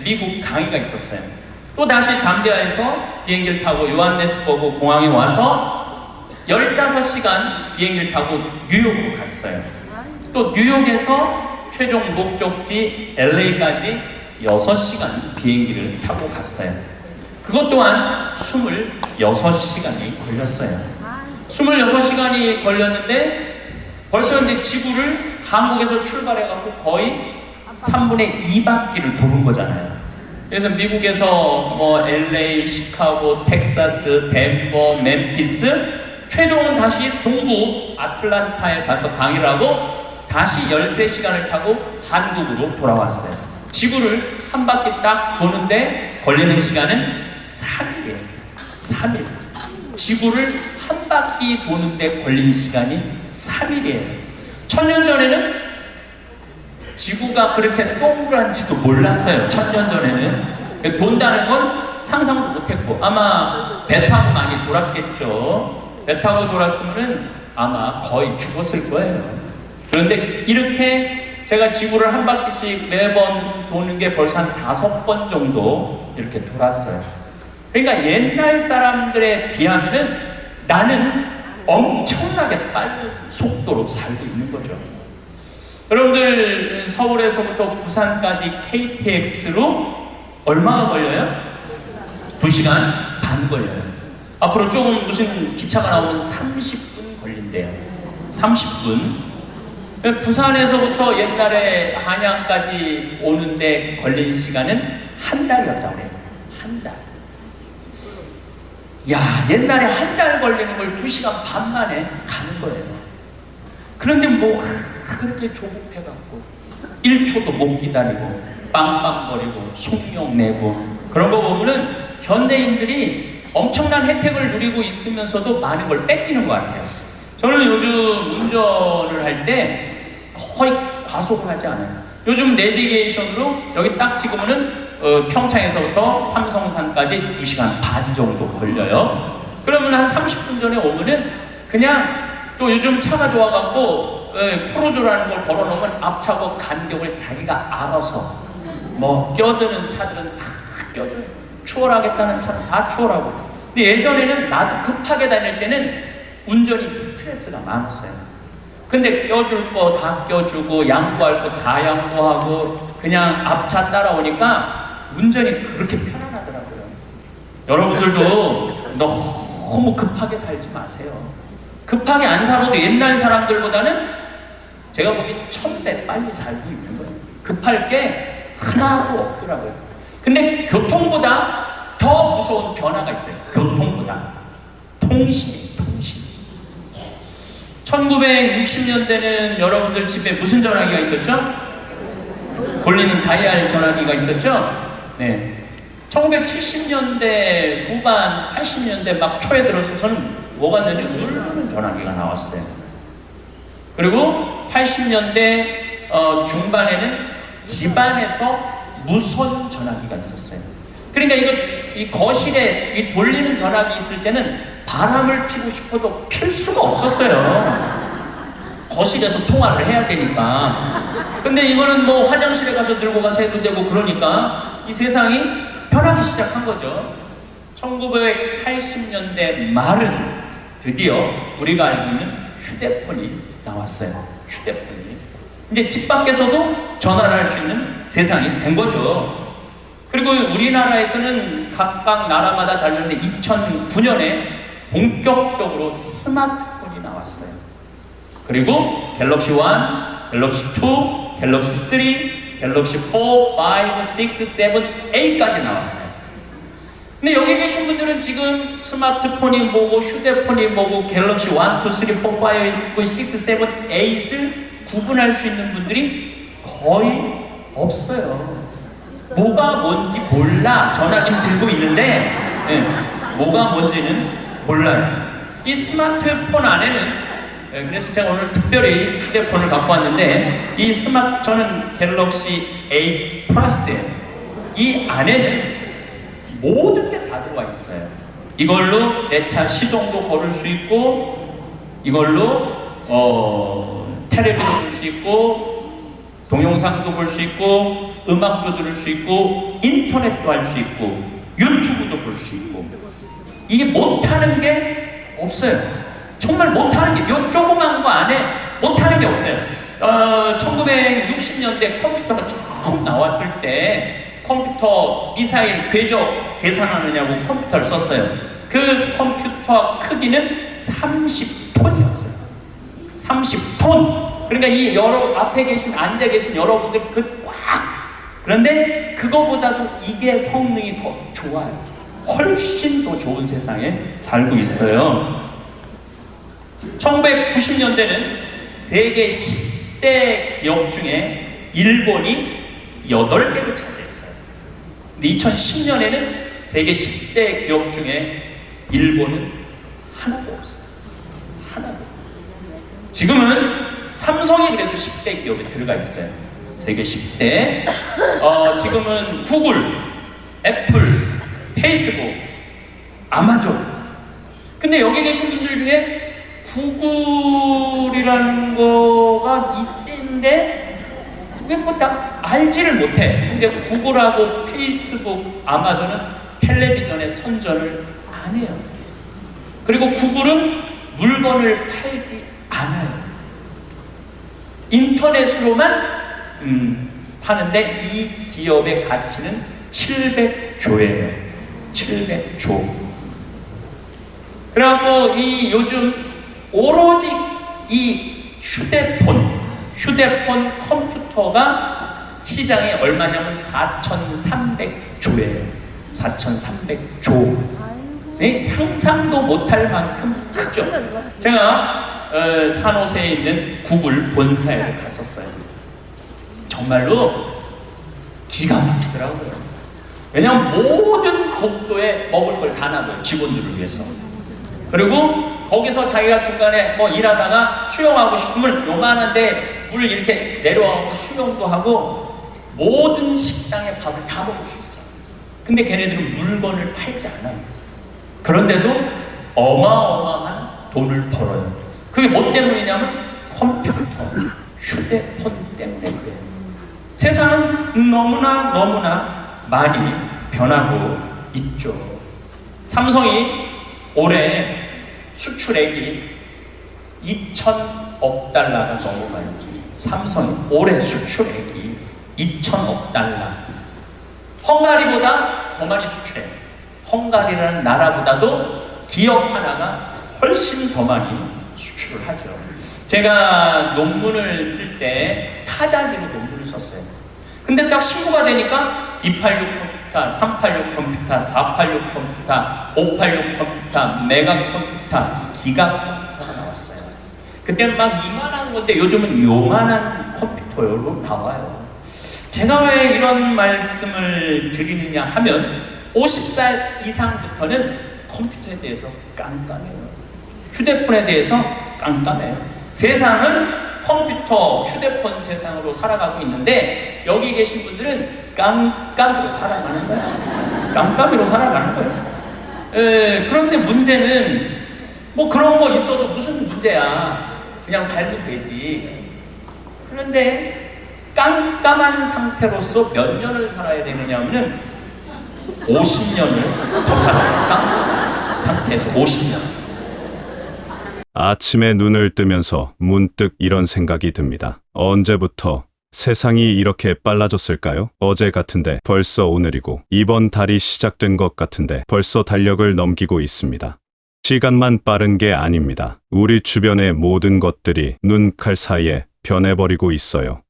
미국 강의가 있었어요. 또 다시 잠비아에서 비행기를 타고 요한네스버그 공항에 와서 15시간 비행기를 타고 뉴욕으로 갔어요. 또 뉴욕에서 최종 목적지 LA까지 6시간 비행기를 타고 갔어요. 그것 또한 26시간이 걸렸어요. 26시간이 걸렸는데 벌써 이제 지구를 한국에서 출발해갖고 거의 3분의 2바퀴를 도는 거잖아요. 그래서 미국에서 LA, 시카고, 텍사스, 덴버, 멤피스, 최종은 다시 동부 아틀란타에 가서 강의를 하고 다시 13시간을 타고 한국으로 돌아왔어요. 지구를 한 바퀴 딱 도는데 걸리는 시간은 3일이에요. 3일. 지구를 한 바퀴 도는데 걸린 시간이 3일이에요. 1000년 전에는 지구가 그렇게 동그란지도 몰랐어요. 1000년 전에는. 돈다는 건 상상도 못했고 아마 배 타고 많이 돌았겠죠. 배 타고 돌았으면 아마 거의 죽었을 거예요. 그런데 이렇게 제가 지구를 한 바퀴씩 매번 도는 게 벌써 한 5번 정도 이렇게 돌았어요. 그러니까 옛날 사람들에 비하면은 나는 엄청나게 빠른 속도로 살고 있는 거죠. 여러분들 서울에서부터 부산까지 KTX로 얼마나 걸려요? 2시간 반 걸려요. 앞으로 조금 무슨 기차가 나오면 30분 걸린대요. 30분. 부산에서부터 옛날에 한양까지 오는데 걸린 시간은 한 달이었다고 해요. 한 달. 야, 옛날에 한 달 걸리는 걸 2시간 반 만에 가는 거예요. 그런데 뭐 그렇게 조급해갖고 1초도 못 기다리고 빵빵거리고 속욕 내고 그런 거 보면은 현대인들이 엄청난 혜택을 누리고 있으면서도 많은 걸 뺏기는 것 같아요. 저는 요즘 운전을 할 때 거의 과속을 하지 않아요. 요즘 내비게이션으로 여기 딱 찍으면은 평창에서부터 삼성산까지 2시간 반 정도 걸려요. 그러면 한 30분 전에 오면은 그냥 또 요즘 차가 좋아갖고 프로조라는 걸 걸어놓으면 앞차고 간격을 자기가 알아서 뭐 껴드는 차들은 다 껴줘요. 추월하겠다는 차는 다 추월하고. 근데 예전에는 나도 급하게 다닐 때는 운전이 스트레스가 많았어요. 근데 껴줄 거 다 껴주고 양보할 거 다 양보하고 그냥 앞차 따라오니까 운전이 그렇게 편안하더라고요. 여러분들도 너무 급하게 살지 마세요. 급하게 안 살아도 옛날 사람들보다는 제가 보기엔 1000배 빨리 살고 있는 거예요. 급할 게 하나도 없더라고요. 근데 교통보다 더 무서운 변화가 있어요. 교통보다 통신. 1960년대는 여러분들 집에 무슨 전화기가 있었죠? 돌리는 다이얼 전화기가 있었죠? 네. 1970년대 후반, 80년대 막 초에 들어서서는 뭐가 있는지 누르는 전화기가 나왔어요. 그리고 80년대 중반에는 집안에서 무선 전화기가 있었어요. 그러니까 이 거실에 이 돌리는 전화기 있을 때는 바람을 피고 싶어도 필 수가 없었어요. 거실에서 통화를 해야 되니까. 근데 이거는 뭐 화장실에 가서 들고 가서 해도 되고 그러니까 이 세상이 변하기 시작한 거죠. 1980년대 말은 드디어 우리가 알고 있는 휴대폰이 나왔어요. 휴대폰이. 이제 집 밖에서도 전화를 할 수 있는 세상이 된 거죠. 그리고 우리나라에서는 각각 나라마다 다른데 2009년에 본격적으로 스마트폰이 나왔어요. 그리고 갤럭시 1, 갤럭시 2, 갤럭시 3, 갤럭시 4, 5, 6, 7, 8까지 나왔어요. 근데 여기 계신 분들은 지금 스마트폰이 뭐고 휴대폰이 뭐고 갤럭시 1, 2, 3, 4, 5, 6, 7, 8을 구분할 수 있는 분들이 거의 없어요. 뭐가 뭔지 몰라. 전화기는 들고 있는데 뭐가 뭔지는 몰라요. 이 스마트폰 안에는 그래서 제가 오늘 특별히 휴대폰을 갖고 왔는데 저는 갤럭시 8 플러스예요. 이 안에는 모든 게 다 들어와 있어요. 이걸로 내 차 시동도 걸을 수 있고 이걸로 텔레비도 볼 수 있고 동영상도 볼 수 있고 음악도 들을 수 있고 인터넷도 할 수 있고 유튜브도 볼 수 있고 이게 못하는 게 없어요. 정말 못하는 게 요 조그만 거 안에 못하는 게 없어요. 1960년대 컴퓨터가 처음 나왔을 때 컴퓨터 미사일 궤적 계산하느냐고 컴퓨터를 썼어요. 그 컴퓨터 크기는 30톤이었어요. 30톤. 그러니까 이 앞에 앉아 계신 여러분들 그런데 그거보다도 이게 성능이 더 좋아요. 훨씬 더 좋은 세상에 살고 있어요. 1990년대는 세계 10대 기업 중에 일본이 8개를 차지했어요. 근데 2010년에는 세계 10대 기업 중에 일본은 하나도 없어요. 하나도. 지금은 삼성이 그래도 10대 기업에 들어가 있어요. 세계 10대. 지금은 구글, 애플, 페이스북, 아마존. 근데 여기 계신 분들 중에 구글이라는 거가 있는데 그게 뭐 딱 알지를 못해. 근데 구글하고 페이스북, 아마존은 텔레비전에 선전을 안 해요. 그리고 구글은 물건을 팔지 않아요. 인터넷으로만 파는데 이 기업의 가치는 700조예요. 700조. 그래갖고 이 요즘 오로지 이 휴대폰 컴퓨터가 시장이 얼마냐면 4,300조예요. 4,300조. 네? 상상도 못할 만큼 크죠. 제가 산호세에 있는 구글 본사에 갔었어요. 정말로 기가 막히더라고요. 왜냐하면 모든 복도에 먹을 걸 다 놔둬요. 직원들을 위해서. 그리고 거기서 자기가 중간에 뭐 일하다가 수영하고 싶으면 요만한데 물 이렇게 내려와서 수영도 하고 모든 식당의 밥을 다 먹을 수 있어요. 근데 걔네들은 물건을 팔지 않아요. 그런데도 어마어마한 돈을 벌어요. 그게 뭐 때문이냐면 컴퓨터, 휴대폰 때문에 그래요. 세상은 너무나 많이 변하고 있죠. 삼성이 올해 수출액이 2,000억 달러가 넘어가요. 삼성이 올해 수출액이 2,000억 달러. 헝가리보다 더 많이 수출해요. 헝가리라는 나라보다도 기업 하나가 훨씬 더 많이 수출을 하죠. 제가 논문을 쓸 때 타자기로 논문을 썼어요. 근데 딱 신고가 되니까 286 컴퓨터, 386 컴퓨터, 486 컴퓨터, 586 컴퓨터, 메가 컴퓨터, 기가 컴퓨터가 나왔어요. 그때는 막 이만한 건데 요즘은 요만한 컴퓨터로 나와요. 제가 왜 이런 말씀을 드리느냐 하면 50살 이상부터는 컴퓨터에 대해서 깜깜해요. 휴대폰에 대해서 깜깜해요. 세상은 컴퓨터, 휴대폰 세상으로 살아가고 있는데 여기 계신 분들은 깜깜이로 살아가는 거야. 깜깜이로 살아가는 거예요. 그런데 문제는 뭐 그런 거 있어도 무슨 문제야. 그냥 살면 되지. 그런데 깜깜한 상태로서 몇 년을 살아야 되느냐 하면은 50년을 더 살아야 깜깜한 상태에서 50년. 아침에 눈을 뜨면서 문득 이런 생각이 듭니다. 언제부터 세상이 이렇게 빨라졌을까요? 어제 같은데 벌써 오늘이고 이번 달이 시작된 것 같은데 벌써 달력을 넘기고 있습니다. 시간만 빠른 게 아닙니다. 우리 주변의 모든 것들이 눈, 칼 사이에 변해버리고 있어요.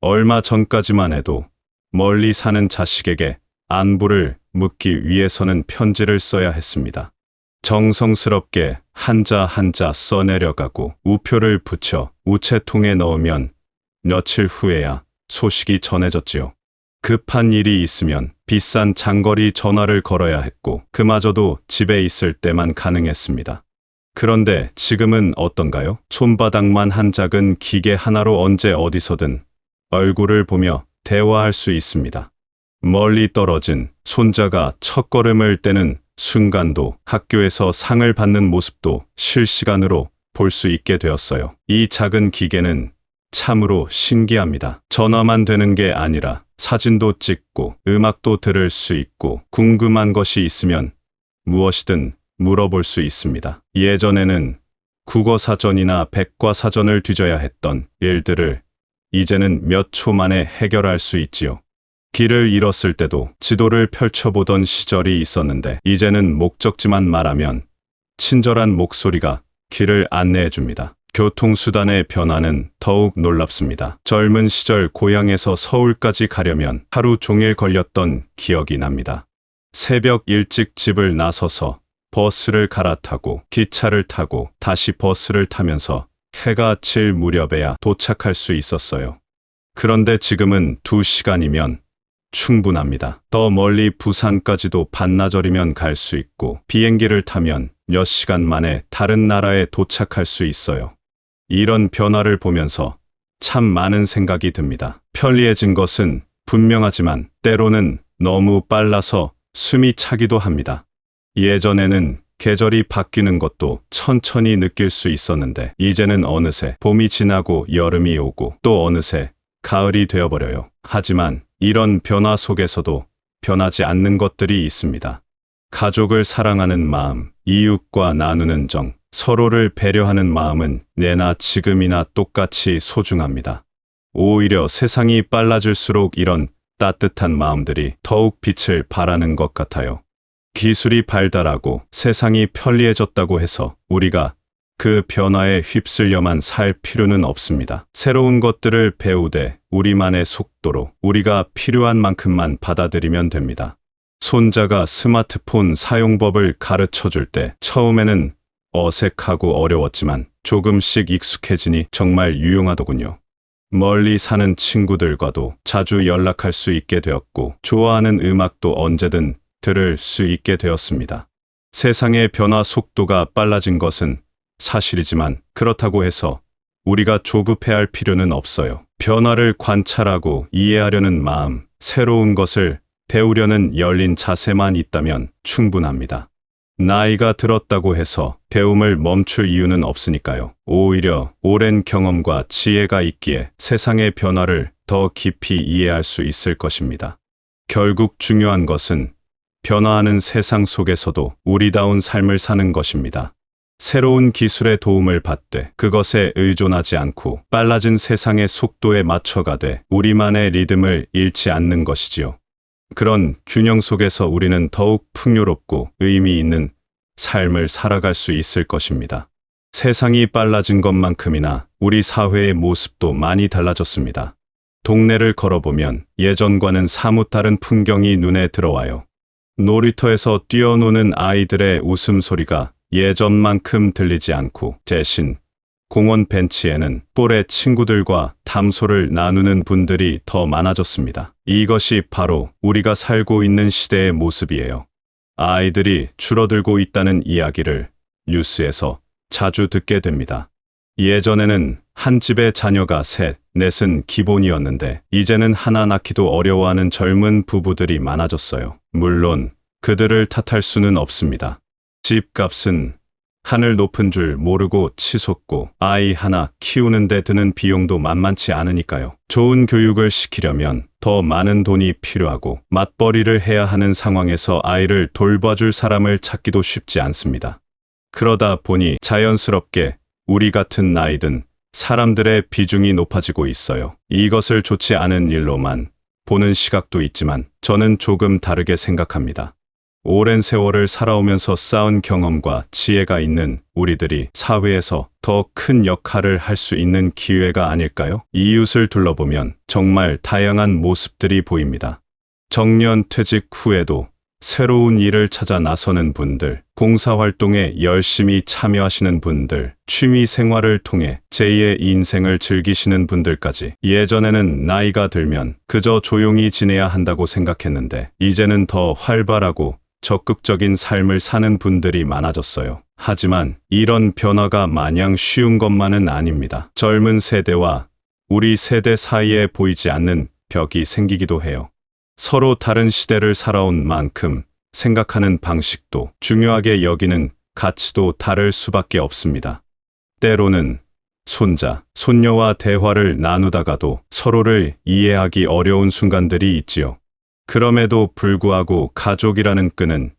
얼마 전까지만 해도 멀리 사는 자식에게 안부를 묻기 위해서는 편지를 써야 했습니다. 정성스럽게 한자 한자 써내려가고 우표를 붙여 우체통에 넣으면 며칠 후에야 소식이 전해졌지요. 급한 일이 있으면 비싼 장거리 전화를 걸어야 했고 그마저도 집에 있을 때만 가능했습니다. 그런데 지금은 어떤가요? 손바닥만 한 작은 기계 하나로 언제 어디서든 얼굴을 보며 대화할 수 있습니다. 멀리 떨어진 손자가 첫걸음을 떼는 순간도 학교에서 상을 받는 모습도 실시간으로 볼 수 있게 되었어요. 이 작은 기계는 참으로 신기합니다. 전화만 되는 게 아니라 사진도 찍고 음악도 들을 수 있고 궁금한 것이 있으면 무엇이든 물어볼 수 있습니다. 예전에는 국어사전이나 백과사전을 뒤져야 했던 일들을 이제는 몇 초 만에 해결할 수 있지요. 길을 잃었을 때도 지도를 펼쳐보던 시절이 있었는데 이제는 목적지만 말하면 친절한 목소리가 길을 안내해 줍니다. 교통수단의 변화는 더욱 놀랍습니다. 젊은 시절 고향에서 서울까지 가려면 하루 종일 걸렸던 기억이 납니다. 새벽 일찍 집을 나서서 버스를 갈아타고 기차를 타고 다시 버스를 타면서 해가 질 무렵에야 도착할 수 있었어요. 그런데 지금은 2시간이면 충분합니다. 더 멀리 부산까지도 반나절이면 갈 수 있고 비행기를 타면 몇 시간 만에 다른 나라에 도착할 수 있어요. 이런 변화를 보면서 참 많은 생각이 듭니다. 편리해진 것은 분명하지만 때로는 너무 빨라서 숨이 차기도 합니다. 예전에는 계절이 바뀌는 것도 천천히 느낄 수 있었는데 이제는 어느새 봄이 지나고 여름이 오고 또 어느새 가을이 되어버려요. 하지만 이런 변화 속에서도 변하지 않는 것들이 있습니다. 가족을 사랑하는 마음, 이웃과 나누는 정, 서로를 배려하는 마음은 내나 지금이나 똑같이 소중합니다. 오히려 세상이 빨라질수록 이런 따뜻한 마음들이 더욱 빛을 발하는 것 같아요. 기술이 발달하고 세상이 편리해졌다고 해서 우리가 그 변화에 휩쓸려만 살 필요는 없습니다. 새로운 것들을 배우되 우리만의 속도로 우리가 필요한 만큼만 받아들이면 됩니다. 손자가 스마트폰 사용법을 가르쳐 줄 때 처음에는 어색하고 어려웠지만 조금씩 익숙해지니 정말 유용하더군요. 멀리 사는 친구들과도 자주 연락할 수 있게 되었고 좋아하는 음악도 언제든 들을 수 있게 되었습니다. 세상의 변화 속도가 빨라진 것은 사실이지만 그렇다고 해서 우리가 조급해할 필요는 없어요. 변화를 관찰하고 이해하려는 마음, 새로운 것을 배우려는 열린 자세만 있다면 충분합니다. 나이가 들었다고 해서 배움을 멈출 이유는 없으니까요. 오히려 오랜 경험과 지혜가 있기에 세상의 변화를 더 깊이 이해할 수 있을 것입니다. 결국 중요한 것은 변화하는 세상 속에서도 우리다운 삶을 사는 것입니다. 새로운 기술의 도움을 받되 그것에 의존하지 않고 빨라진 세상의 속도에 맞춰가되 우리만의 리듬을 잃지 않는 것이지요. 그런 균형 속에서 우리는 더욱 풍요롭고 의미 있는 삶을 살아갈 수 있을 것입니다. 세상이 빨라진 것만큼이나 우리 사회의 모습도 많이 달라졌습니다. 동네를 걸어보면 예전과는 사뭇 다른 풍경이 눈에 들어와요. 놀이터에서 뛰어노는 아이들의 웃음소리가 예전만큼 들리지 않고 대신 공원 벤치에는 또래 친구들과 담소를 나누는 분들이 더 많아졌습니다. 이것이 바로 우리가 살고 있는 시대의 모습이에요. 아이들이 줄어들고 있다는 이야기를 뉴스에서 자주 듣게 됩니다. 예전에는 한 집에 자녀가 셋, 넷은 기본이었는데 이제는 하나 낳기도 어려워하는 젊은 부부들이 많아졌어요. 물론 그들을 탓할 수는 없습니다. 집값은 하늘 높은 줄 모르고 치솟고 아이 하나 키우는데 드는 비용도 만만치 않으니까요. 좋은 교육을 시키려면 더 많은 돈이 필요하고 맞벌이를 해야 하는 상황에서 아이를 돌봐줄 사람을 찾기도 쉽지 않습니다. 그러다 보니 자연스럽게 우리 같은 나이든 사람들의 비중이 높아지고 있어요. 이것을 좋지 않은 일로만 보는 시각도 있지만 저는 조금 다르게 생각합니다. 오랜 세월을 살아오면서 쌓은 경험과 지혜가 있는 우리들이 사회에서 더 큰 역할을 할 수 있는 기회가 아닐까요? 이웃을 둘러보면 정말 다양한 모습들이 보입니다. 정년 퇴직 후에도 새로운 일을 찾아 나서는 분들, 봉사활동에 열심히 참여하시는 분들, 취미 생활을 통해 제2의 인생을 즐기시는 분들까지. 예전에는 나이가 들면 그저 조용히 지내야 한다고 생각했는데 이제는 더 활발하고 적극적인 삶을 사는 분들이 많아졌어요. 하지만 이런 변화가 마냥 쉬운 것만은 아닙니다. 젊은 세대와 우리 세대 사이에 보이지 않는 벽이 생기기도 해요. 서로 다른 시대를 살아온 만큼 생각하는 방식도 중요하게 여기는 가치도 다를 수밖에 없습니다. 때로는 손자, 손녀와 대화를 나누다가도 서로를 이해하기 어려운 순간들이 있지요. 그럼에도 불구하고 가족이라는 끈은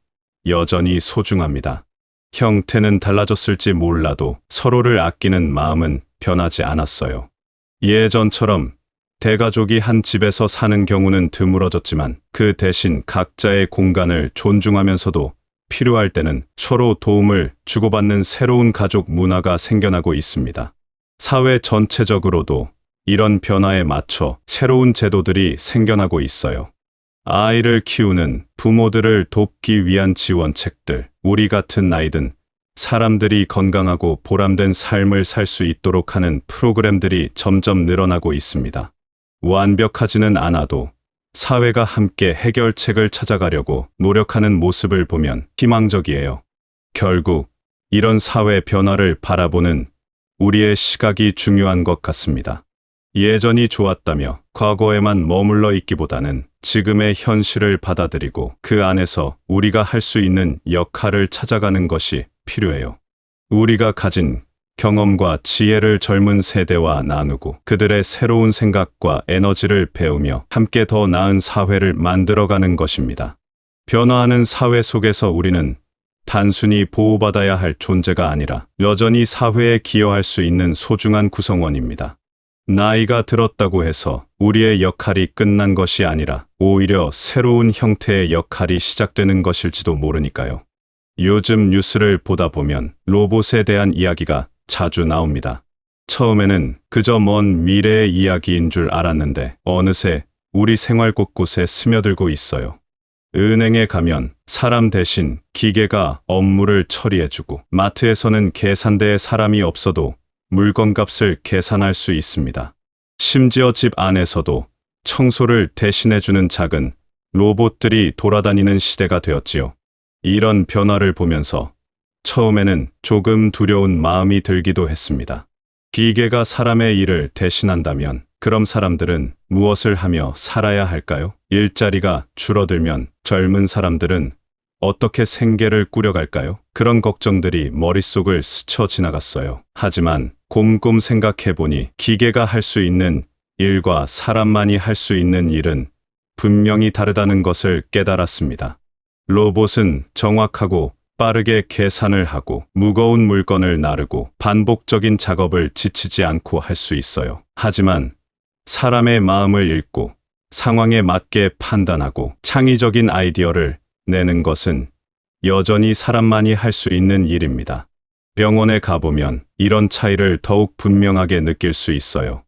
여전히 소중합니다. 형태는 달라졌을지 몰라도 서로를 아끼는 마음은 변하지 않았어요. 예전처럼 대가족이 한 집에서 사는 경우는 드물어졌지만 그 대신 각자의 공간을 존중하면서도 필요할 때는 서로 도움을 주고받는 새로운 가족 문화가 생겨나고 있습니다. 사회 전체적으로도 이런 변화에 맞춰 새로운 제도들이 생겨나고 있어요. 아이를 키우는 부모들을 돕기 위한 지원책들, 우리 같은 나이든 사람들이 건강하고 보람된 삶을 살 수 있도록 하는 프로그램들이 점점 늘어나고 있습니다. 완벽하지는 않아도 사회가 함께 해결책을 찾아가려고 노력하는 모습을 보면 희망적이에요. 결국 이런 사회 변화를 바라보는 우리의 시각이 중요한 것 같습니다. 예전이 좋았다며 과거에만 머물러 있기보다는 지금의 현실을 받아들이고 그 안에서 우리가 할 수 있는 역할을 찾아가는 것이 필요해요. 우리가 가진 경험과 지혜를 젊은 세대와 나누고 그들의 새로운 생각과 에너지를 배우며 함께 더 나은 사회를 만들어가는 것입니다. 변화하는 사회 속에서 우리는 단순히 보호받아야 할 존재가 아니라 여전히 사회에 기여할 수 있는 소중한 구성원입니다. 나이가 들었다고 해서 우리의 역할이 끝난 것이 아니라 오히려 새로운 형태의 역할이 시작되는 것일지도 모르니까요. 요즘 뉴스를 보다 보면 로봇에 대한 이야기가 자주 나옵니다. 처음에는 그저 먼 미래의 이야기인 줄 알았는데 어느새 우리 생활 곳곳에 스며들고 있어요. 은행에 가면 사람 대신 기계가 업무를 처리해주고 마트에서는 계산대에 사람이 없어도 물건값을 계산할 수 있습니다. 심지어 집 안에서도 청소를 대신해주는 작은 로봇들이 돌아다니는 시대가 되었지요. 이런 변화를 보면서 처음에는 조금 두려운 마음이 들기도 했습니다. 기계가 사람의 일을 대신한다면 그럼 사람들은 무엇을 하며 살아야 할까요? 일자리가 줄어들면 젊은 사람들은 어떻게 생계를 꾸려갈까요? 그런 걱정들이 머릿속을 스쳐 지나갔어요. 하지만 곰곰 생각해보니 기계가 할 수 있는 일과 사람만이 할 수 있는 일은 분명히 다르다는 것을 깨달았습니다. 로봇은 정확하고 빠르게 계산을 하고 무거운 물건을 나르고 반복적인 작업을 지치지 않고 할 수 있어요. 하지만 사람의 마음을 읽고 상황에 맞게 판단하고 창의적인 아이디어를 내는 것은 여전히 사람만이 할 수 있는 일입니다. 병원에 가보면 이런 차이를 더욱 분명하게 느낄 수 있어요.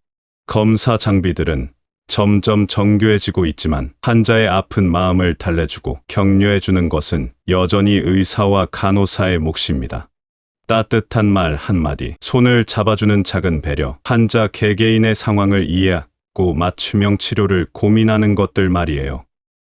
검사 장비들은 점점 정교해지고 있지만 환자의 아픈 마음을 달래주고 격려해주는 것은 여전히 의사와 간호사의 몫입니다. 따뜻한 말 한마디, 손을 잡아주는 작은 배려, 환자 개개인의 상황을 이해하고 맞춤형 치료를 고민하는 것들 말이에요.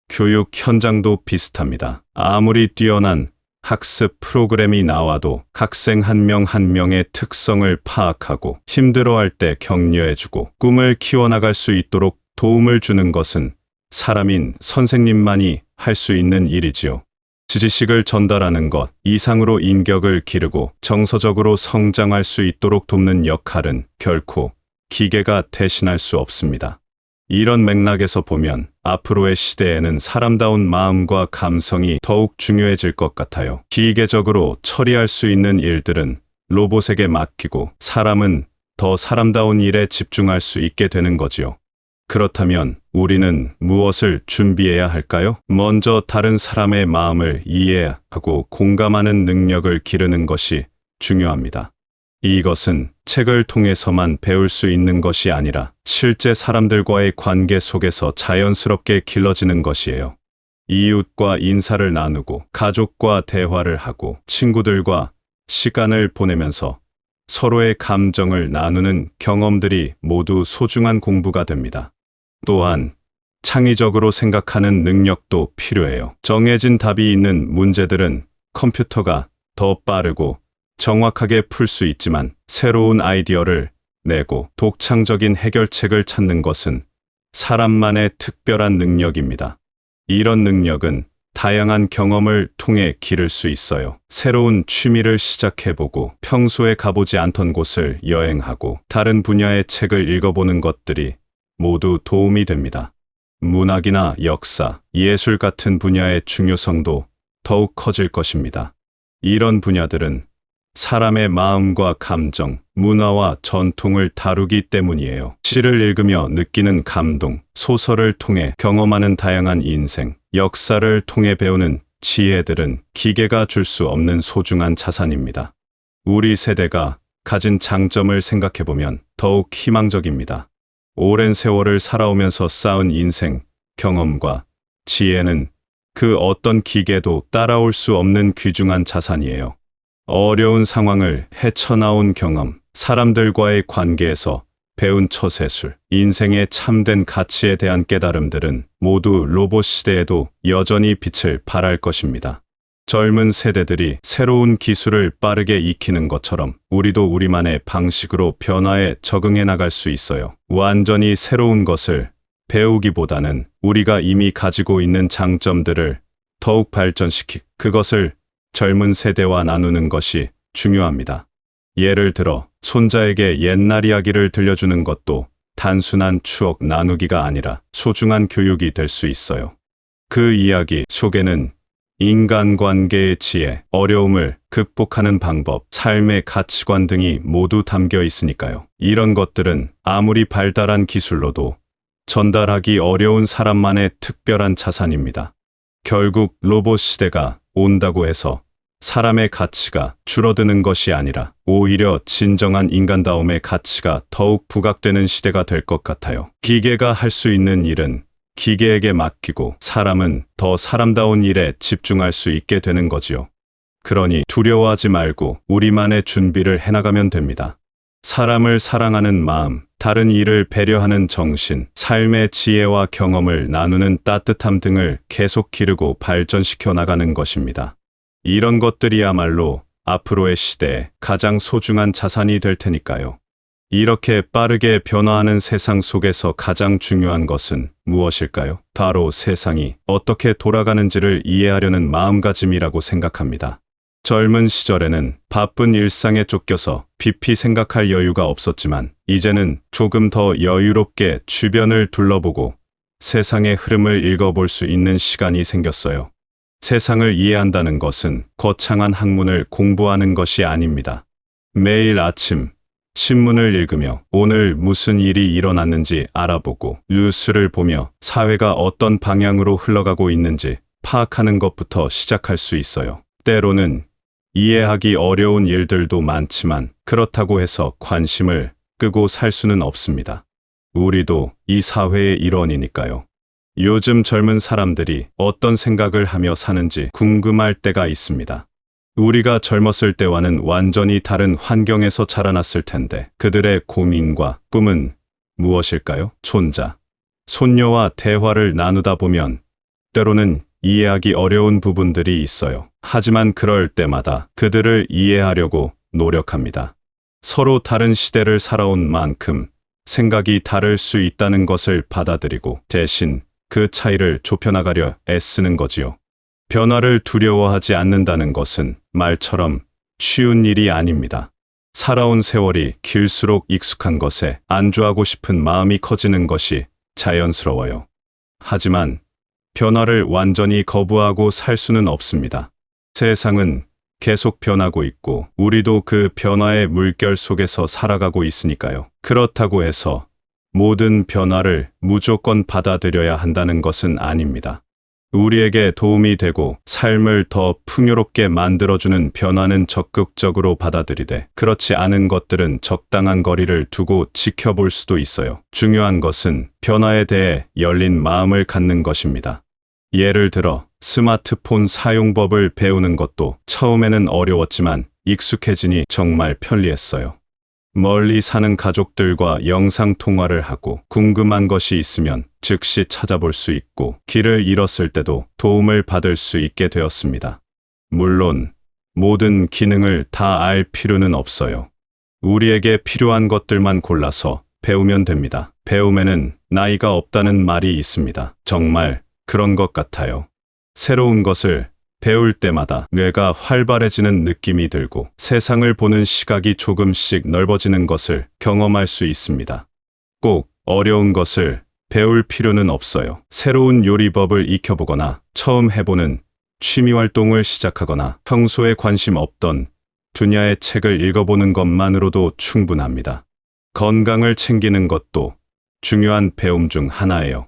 교육 현장도 비슷합니다. 아무리 뛰어난 학습 프로그램이 나와도 학생 한 명 한 명의 특성을 파악하고 힘들어할 때 격려해주고 꿈을 키워나갈 수 있도록 도움을 주는 것은 사람인 선생님만이 할 수 있는 일이지요. 지식을 전달하는 것 이상으로 인격을 기르고 정서적으로 성장할 수 있도록 돕는 역할은 결코 기계가 대신할 수 없습니다. 이런 맥락에서 보면 앞으로의 시대에는 사람다운 마음과 감성이 더욱 중요해질 것 같아요. 기계적으로 처리할 수 있는 일들은 로봇에게 맡기고 사람은 더 사람다운 일에 집중할 수 있게 되는 거지요. 그렇다면 우리는 무엇을 준비해야 할까요? 먼저 다른 사람의 마음을 이해하고 공감하는 능력을 기르는 것이 중요합니다. 이것은 책을 통해서만 배울 수 있는 것이 아니라 실제 사람들과의 관계 속에서 자연스럽게 길러지는 것이에요. 이웃과 인사를 나누고 가족과 대화를 하고 친구들과 시간을 보내면서 서로의 감정을 나누는 경험들이 모두 소중한 공부가 됩니다. 또한 창의적으로 생각하는 능력도 필요해요. 정해진 답이 있는 문제들은 컴퓨터가 더 빠르고 정확하게 풀 수 있지만 새로운 아이디어를 내고 독창적인 해결책을 찾는 것은 사람만의 특별한 능력입니다. 이런 능력은 다양한 경험을 통해 기를 수 있어요. 새로운 취미를 시작해보고 평소에 가보지 않던 곳을 여행하고 다른 분야의 책을 읽어보는 것들이 모두 도움이 됩니다. 문학이나 역사, 예술 같은 분야의 중요성도 더욱 커질 것입니다. 이런 분야들은 사람의 마음과 감정, 문화와 전통을 다루기 때문이에요. 시를 읽으며 느끼는 감동, 소설을 통해 경험하는 다양한 인생, 역사를 통해 배우는 지혜들은 기계가 줄 수 없는 소중한 자산입니다. 우리 세대가 가진 장점을 생각해보면 더욱 희망적입니다. 오랜 세월을 살아오면서 쌓은 인생, 경험과 지혜는 그 어떤 기계도 따라올 수 없는 귀중한 자산이에요. 어려운 상황을 헤쳐나온 경험, 사람들과의 관계에서 배운 처세술, 인생의 참된 가치에 대한 깨달음들은 모두 로봇 시대에도 여전히 빛을 발할 것입니다. 젊은 세대들이 새로운 기술을 빠르게 익히는 것처럼 우리도 우리만의 방식으로 변화에 적응해 나갈 수 있어요. 완전히 새로운 것을 배우기보다는 우리가 이미 가지고 있는 장점들을 더욱 발전시키고 그것을 젊은 세대와 나누는 것이 중요합니다. 예를 들어 손자에게 옛날 이야기를 들려주는 것도 단순한 추억 나누기가 아니라 소중한 교육이 될 수 있어요. 그 이야기 속에는 인간관계의 지혜, 어려움을 극복하는 방법, 삶의 가치관 등이 모두 담겨 있으니까요. 이런 것들은 아무리 발달한 기술로도 전달하기 어려운 사람만의 특별한 자산입니다. 결국 로봇 시대가 온다고 해서 사람의 가치가 줄어드는 것이 아니라 오히려 진정한 인간다움의 가치가 더욱 부각되는 시대가 될 것 같아요. 기계가 할 수 있는 일은 기계에게 맡기고 사람은 더 사람다운 일에 집중할 수 있게 되는 거지요. 그러니 두려워하지 말고 우리만의 준비를 해나가면 됩니다. 사람을 사랑하는 마음, 다른 이를 배려하는 정신, 삶의 지혜와 경험을 나누는 따뜻함 등을 계속 기르고 발전시켜 나가는 것입니다. 이런 것들이야말로 앞으로의 시대에 가장 소중한 자산이 될 테니까요. 이렇게 빠르게 변화하는 세상 속에서 가장 중요한 것은 무엇일까요? 바로 세상이 어떻게 돌아가는지를 이해하려는 마음가짐이라고 생각합니다. 젊은 시절에는 바쁜 일상에 쫓겨서 깊이 생각할 여유가 없었지만 이제는 조금 더 여유롭게 주변을 둘러보고 세상의 흐름을 읽어볼 수 있는 시간이 생겼어요. 세상을 이해한다는 것은 거창한 학문을 공부하는 것이 아닙니다. 매일 아침 신문을 읽으며 오늘 무슨 일이 일어났는지 알아보고 뉴스를 보며 사회가 어떤 방향으로 흘러가고 있는지 파악하는 것부터 시작할 수 있어요. 때로는 이해하기 어려운 일들도 많지만 그렇다고 해서 관심을 끄고 살 수는 없습니다. 우리도 이 사회의 일원이니까요. 요즘 젊은 사람들이 어떤 생각을 하며 사는지 궁금할 때가 있습니다. 우리가 젊었을 때와는 완전히 다른 환경에서 자라났을 텐데 그들의 고민과 꿈은 무엇일까요? 손자, 손녀와 대화를 나누다 보면 때로는 이해하기 어려운 부분들이 있어요. 하지만 그럴 때마다 그들을 이해하려고 노력합니다. 서로 다른 시대를 살아온 만큼 생각이 다를 수 있다는 것을 받아들이고 대신 그 차이를 좁혀나가려 애쓰는 거지요. 변화를 두려워하지 않는다는 것은 말처럼 쉬운 일이 아닙니다. 살아온 세월이 길수록 익숙한 것에 안주하고 싶은 마음이 커지는 것이 자연스러워요. 하지만 변화를 완전히 거부하고 살 수는 없습니다. 세상은 계속 변하고 있고 우리도 그 변화의 물결 속에서 살아가고 있으니까요. 그렇다고 해서 모든 변화를 무조건 받아들여야 한다는 것은 아닙니다. 우리에게 도움이 되고 삶을 더 풍요롭게 만들어주는 변화는 적극적으로 받아들이되 그렇지 않은 것들은 적당한 거리를 두고 지켜볼 수도 있어요. 중요한 것은 변화에 대해 열린 마음을 갖는 것입니다. 예를 들어 스마트폰 사용법을 배우는 것도 처음에는 어려웠지만 익숙해지니 정말 편리했어요. 멀리 사는 가족들과 영상 통화를 하고 궁금한 것이 있으면 즉시 찾아볼 수 있고 길을 잃었을 때도 도움을 받을 수 있게 되었습니다. 물론 모든 기능을 다 알 필요는 없어요. 우리에게 필요한 것들만 골라서 배우면 됩니다. 배움에는 나이가 없다는 말이 있습니다. 정말 그런 것 같아요. 새로운 것을 배울 때마다 뇌가 활발해지는 느낌이 들고 세상을 보는 시각이 조금씩 넓어지는 것을 경험할 수 있습니다. 꼭 어려운 것을 배울 필요는 없어요. 새로운 요리법을 익혀보거나 처음 해보는 취미활동을 시작하거나 평소에 관심 없던 분야의 책을 읽어보는 것만으로도 충분합니다. 건강을 챙기는 것도 중요한 배움 중 하나예요.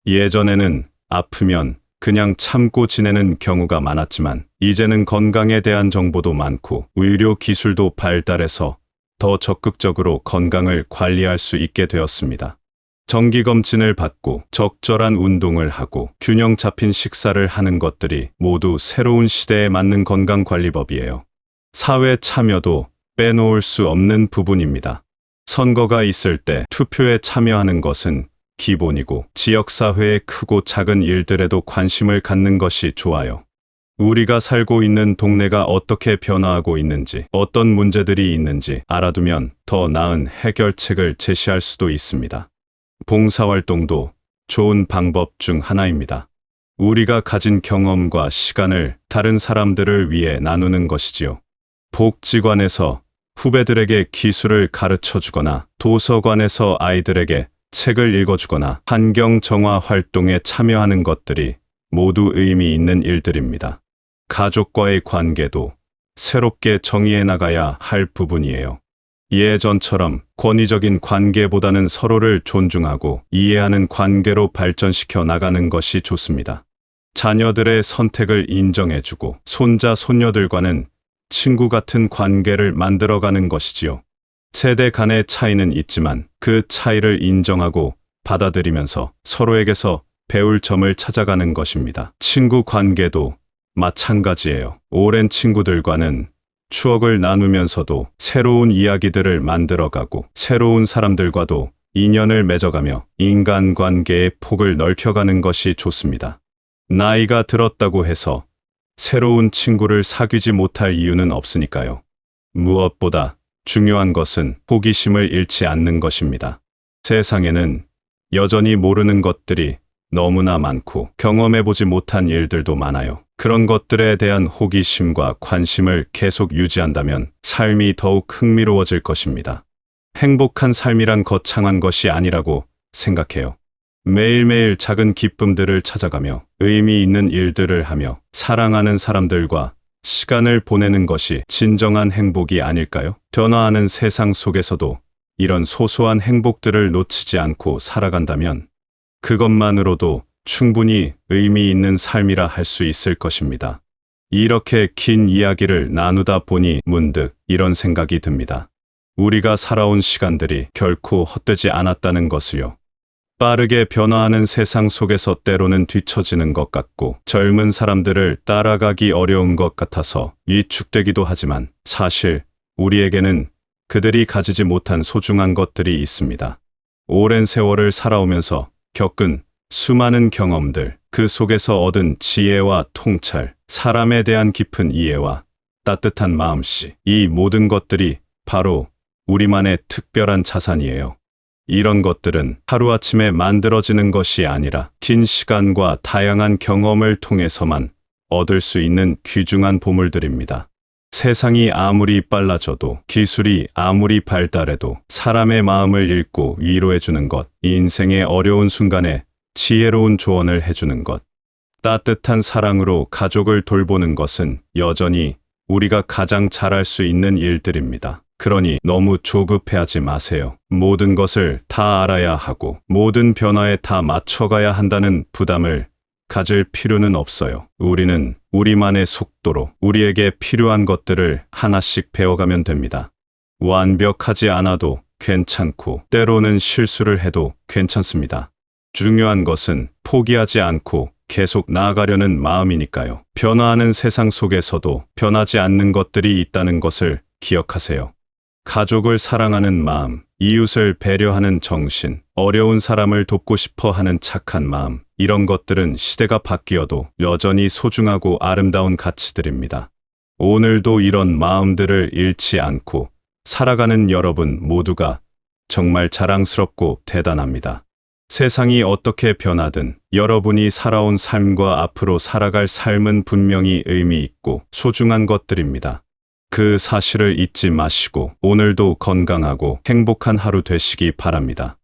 예전에는 아프면 그냥 참고 지내는 경우가 많았지만 이제는 건강에 대한 정보도 많고 의료 기술도 발달해서 더 적극적으로 건강을 관리할 수 있게 되었습니다. 정기검진을 받고 적절한 운동을 하고 균형 잡힌 식사를 하는 것들이 모두 새로운 시대에 맞는 건강관리법이에요. 사회 참여도 빼놓을 수 없는 부분입니다. 선거가 있을 때 투표에 참여하는 것은 기본이고 지역사회의 크고 작은 일들에도 관심을 갖는 것이 좋아요. 우리가 살고 있는 동네가 어떻게 변화하고 있는지, 어떤 문제들이 있는지 알아두면 더 나은 해결책을 제시할 수도 있습니다. 봉사활동도 좋은 방법 중 하나입니다. 우리가 가진 경험과 시간을 다른 사람들을 위해 나누는 것이지요. 복지관에서 후배들에게 기술을 가르쳐 주거나 도서관에서 아이들에게 책을 읽어주거나 환경 정화 활동에 참여하는 것들이 모두 의미 있는 일들입니다. 가족과의 관계도 새롭게 정의해 나가야 할 부분이에요. 예전처럼 권위적인 관계보다는 서로를 존중하고 이해하는 관계로 발전시켜 나가는 것이 좋습니다. 자녀들의 선택을 인정해주고 손자, 손녀들과는 친구 같은 관계를 만들어가는 것이지요. 세대 간의 차이는 있지만 그 차이를 인정하고 받아들이면서 서로에게서 배울 점을 찾아가는 것입니다. 친구 관계도 마찬가지예요. 오랜 친구들과는 추억을 나누면서도 새로운 이야기들을 만들어가고 새로운 사람들과도 인연을 맺어가며 인간관계의 폭을 넓혀가는 것이 좋습니다. 나이가 들었다고 해서 새로운 친구를 사귀지 못할 이유는 없으니까요. 무엇보다 중요한 것은 호기심을 잃지 않는 것입니다. 세상에는 여전히 모르는 것들이 너무나 많고 경험해보지 못한 일들도 많아요. 그런 것들에 대한 호기심과 관심을 계속 유지한다면 삶이 더욱 흥미로워질 것입니다. 행복한 삶이란 거창한 것이 아니라고 생각해요. 매일매일 작은 기쁨들을 찾아가며 의미 있는 일들을 하며 사랑하는 사람들과 시간을 보내는 것이 진정한 행복이 아닐까요? 변화하는 세상 속에서도 이런 소소한 행복들을 놓치지 않고 살아간다면 그것만으로도 충분히 의미 있는 삶이라 할 수 있을 것입니다. 이렇게 긴 이야기를 나누다 보니 문득 이런 생각이 듭니다. 우리가 살아온 시간들이 결코 헛되지 않았다는 것을요. 빠르게 변화하는 세상 속에서 때로는 뒤처지는 것 같고 젊은 사람들을 따라가기 어려운 것 같아서 위축되기도 하지만 사실 우리에게는 그들이 가지지 못한 소중한 것들이 있습니다. 오랜 세월을 살아오면서 겪은 수많은 경험들, 그 속에서 얻은 지혜와 통찰, 사람에 대한 깊은 이해와 따뜻한 마음씨, 이 모든 것들이 바로 우리만의 특별한 자산이에요. 이런 것들은 하루아침에 만들어지는 것이 아니라 긴 시간과 다양한 경험을 통해서만 얻을 수 있는 귀중한 보물들입니다. 세상이 아무리 빨라져도 기술이 아무리 발달해도 사람의 마음을 읽고 위로해주는 것, 이 인생의 어려운 순간에 지혜로운 조언을 해주는 것, 따뜻한 사랑으로 가족을 돌보는 것은 여전히 우리가 가장 잘할 수 있는 일들입니다. 그러니 너무 조급해하지 마세요. 모든 것을 다 알아야 하고 모든 변화에 다 맞춰가야 한다는 부담을 가질 필요는 없어요. 우리는 우리만의 속도로 우리에게 필요한 것들을 하나씩 배워가면 됩니다. 완벽하지 않아도 괜찮고 때로는 실수를 해도 괜찮습니다. 중요한 것은 포기하지 않고 계속 나아가려는 마음이니까요. 변화하는 세상 속에서도 변하지 않는 것들이 있다는 것을 기억하세요. 가족을 사랑하는 마음, 이웃을 배려하는 정신, 어려운 사람을 돕고 싶어 하는 착한 마음, 이런 것들은 시대가 바뀌어도 여전히 소중하고 아름다운 가치들입니다. 오늘도 이런 마음들을 잃지 않고 살아가는 여러분 모두가 정말 자랑스럽고 대단합니다. 세상이 어떻게 변하든 여러분이 살아온 삶과 앞으로 살아갈 삶은 분명히 의미 있고 소중한 것들입니다. 그 사실을 잊지 마시고 오늘도 건강하고 행복한 하루 되시기 바랍니다.